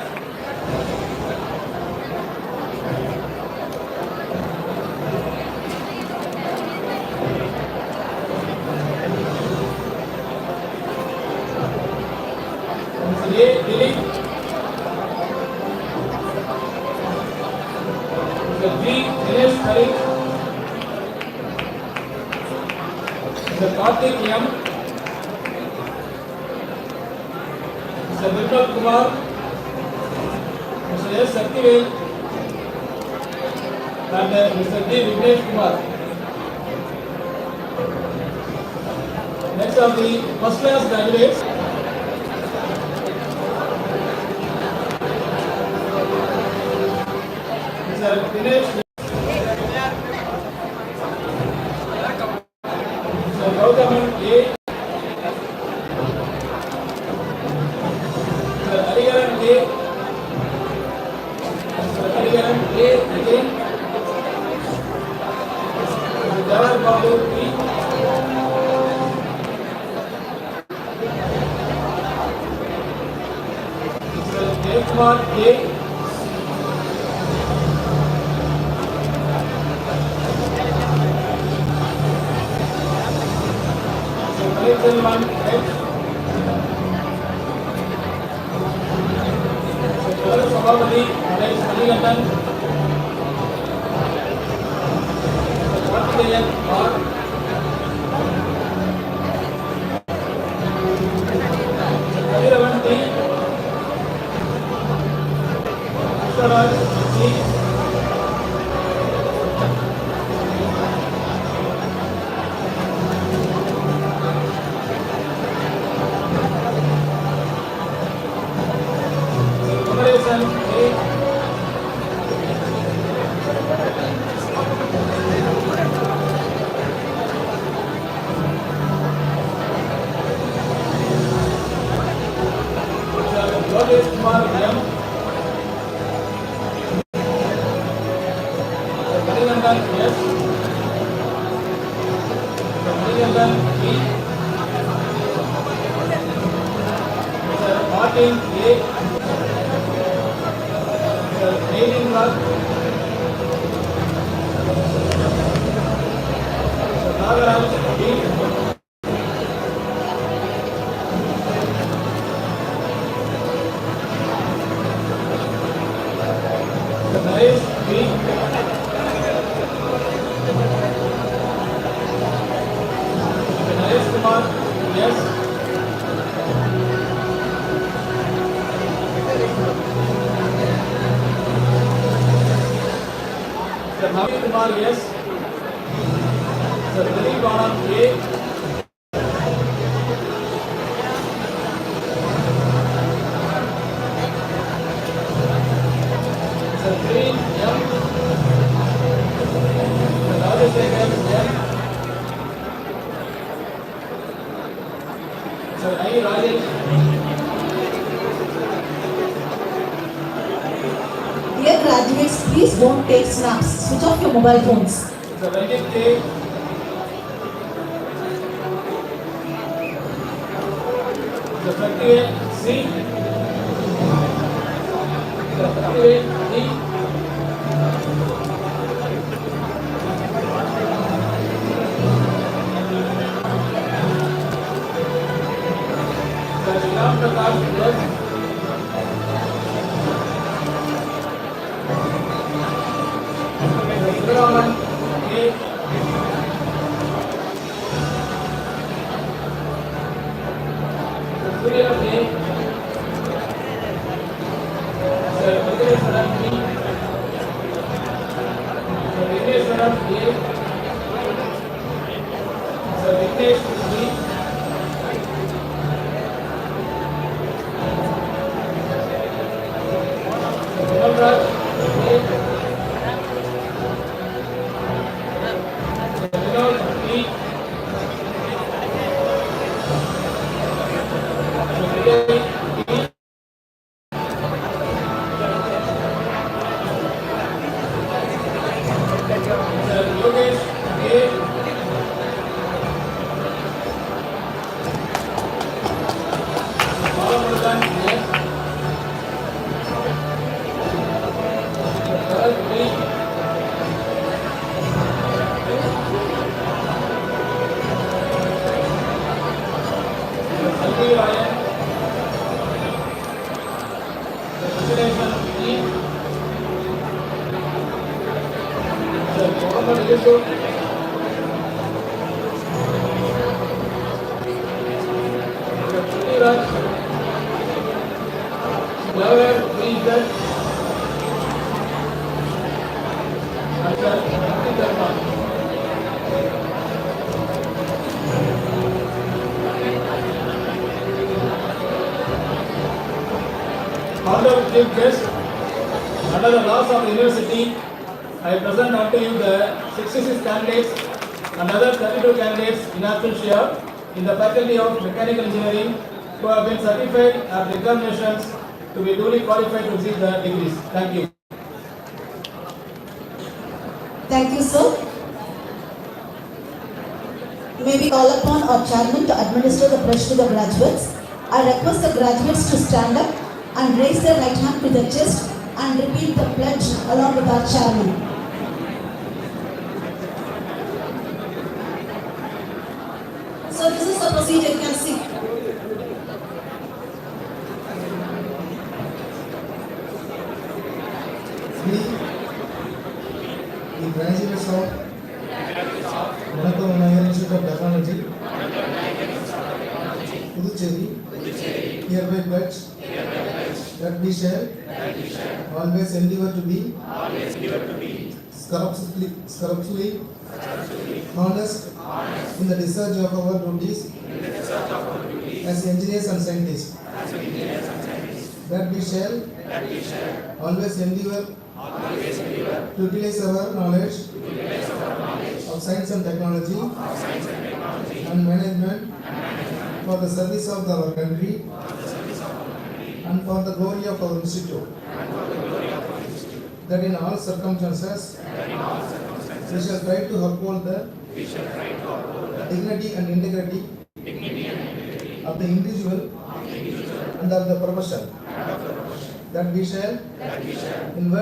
S11: Mr. A. Dilip, Mr. G. Dinesh Hari, Mr. Karthik M, Mr. Vimal Kumar, Mr. S. Saktivel, and Mr. D. Vignesh Kumar. Next are the first class graduates. Mr. Dinesh, Mr. Gautaman A, Mr. Hariharan A, Mr. Hariharan A again, Mr. Jawahar Babu B, Mr. Jaykumar A, Mr. Kalaiselvan H, Mr. Sabhavati Alex Manigandan, Mr. Karthikeyan R, Mr. Kaliravan D, Krishnaraj C, Kumaresan A, Mr. Yogesh Kumar M, Mr. Manigandan S, Mr. Manigandan E, Mr. Martin A, Mr. Aileen Raj, Mr. Nagaraj B, Mr. Naresh B, Mr. Naresh Kumar S, Mr. Navi Kumar S, Mr. Dilip Anand A, Mr. Green M, Mr. Rajasekhar M, Mr. I. Rajesh,
S1: Dear graduates, please don't take snaps. Switch off your mobile phones.
S11: Mr. Ranjit K, Mr. Saktivel C, Mr. Saktivel D, Mr. Adopt the card first. Environment A. Surya A. Venkateswaran B. Venkateswaran A. Vignesh B. Vinod B. Yogesh A. Balamurugan A. Bharat B. Salvi Ryan. Presentation E. Mohammed Yusuf. Raj. Flower Reason. Honorable Chief Guest, under the laws of the university, I present unto you the 66 candidates and other 32 candidates in absentia in the Faculty of Mechanical Engineering who have been certified at examinations to be duly qualified to receive the degrees. Thank you.
S1: Thank you, sir. May we call upon our chairman to administer the pledge to the graduates. I request the graduates to stand up and raise their right hand to the chest and repeat the pledge along with our chairman. So this is the procedure, you can see.
S4: We, the graduates of Institute of Technology, Puducherry, hereby pledge that we shall always endeavor to be scrupulously honest in the discharge of our duties as engineers and scientists. That we shall always endeavor to utilize our knowledge of science and technology and management for the service of our country and for the glory of our institute. That in all circumstances we shall try to uphold the dignity and integrity of the individual and of the profession. That we shall in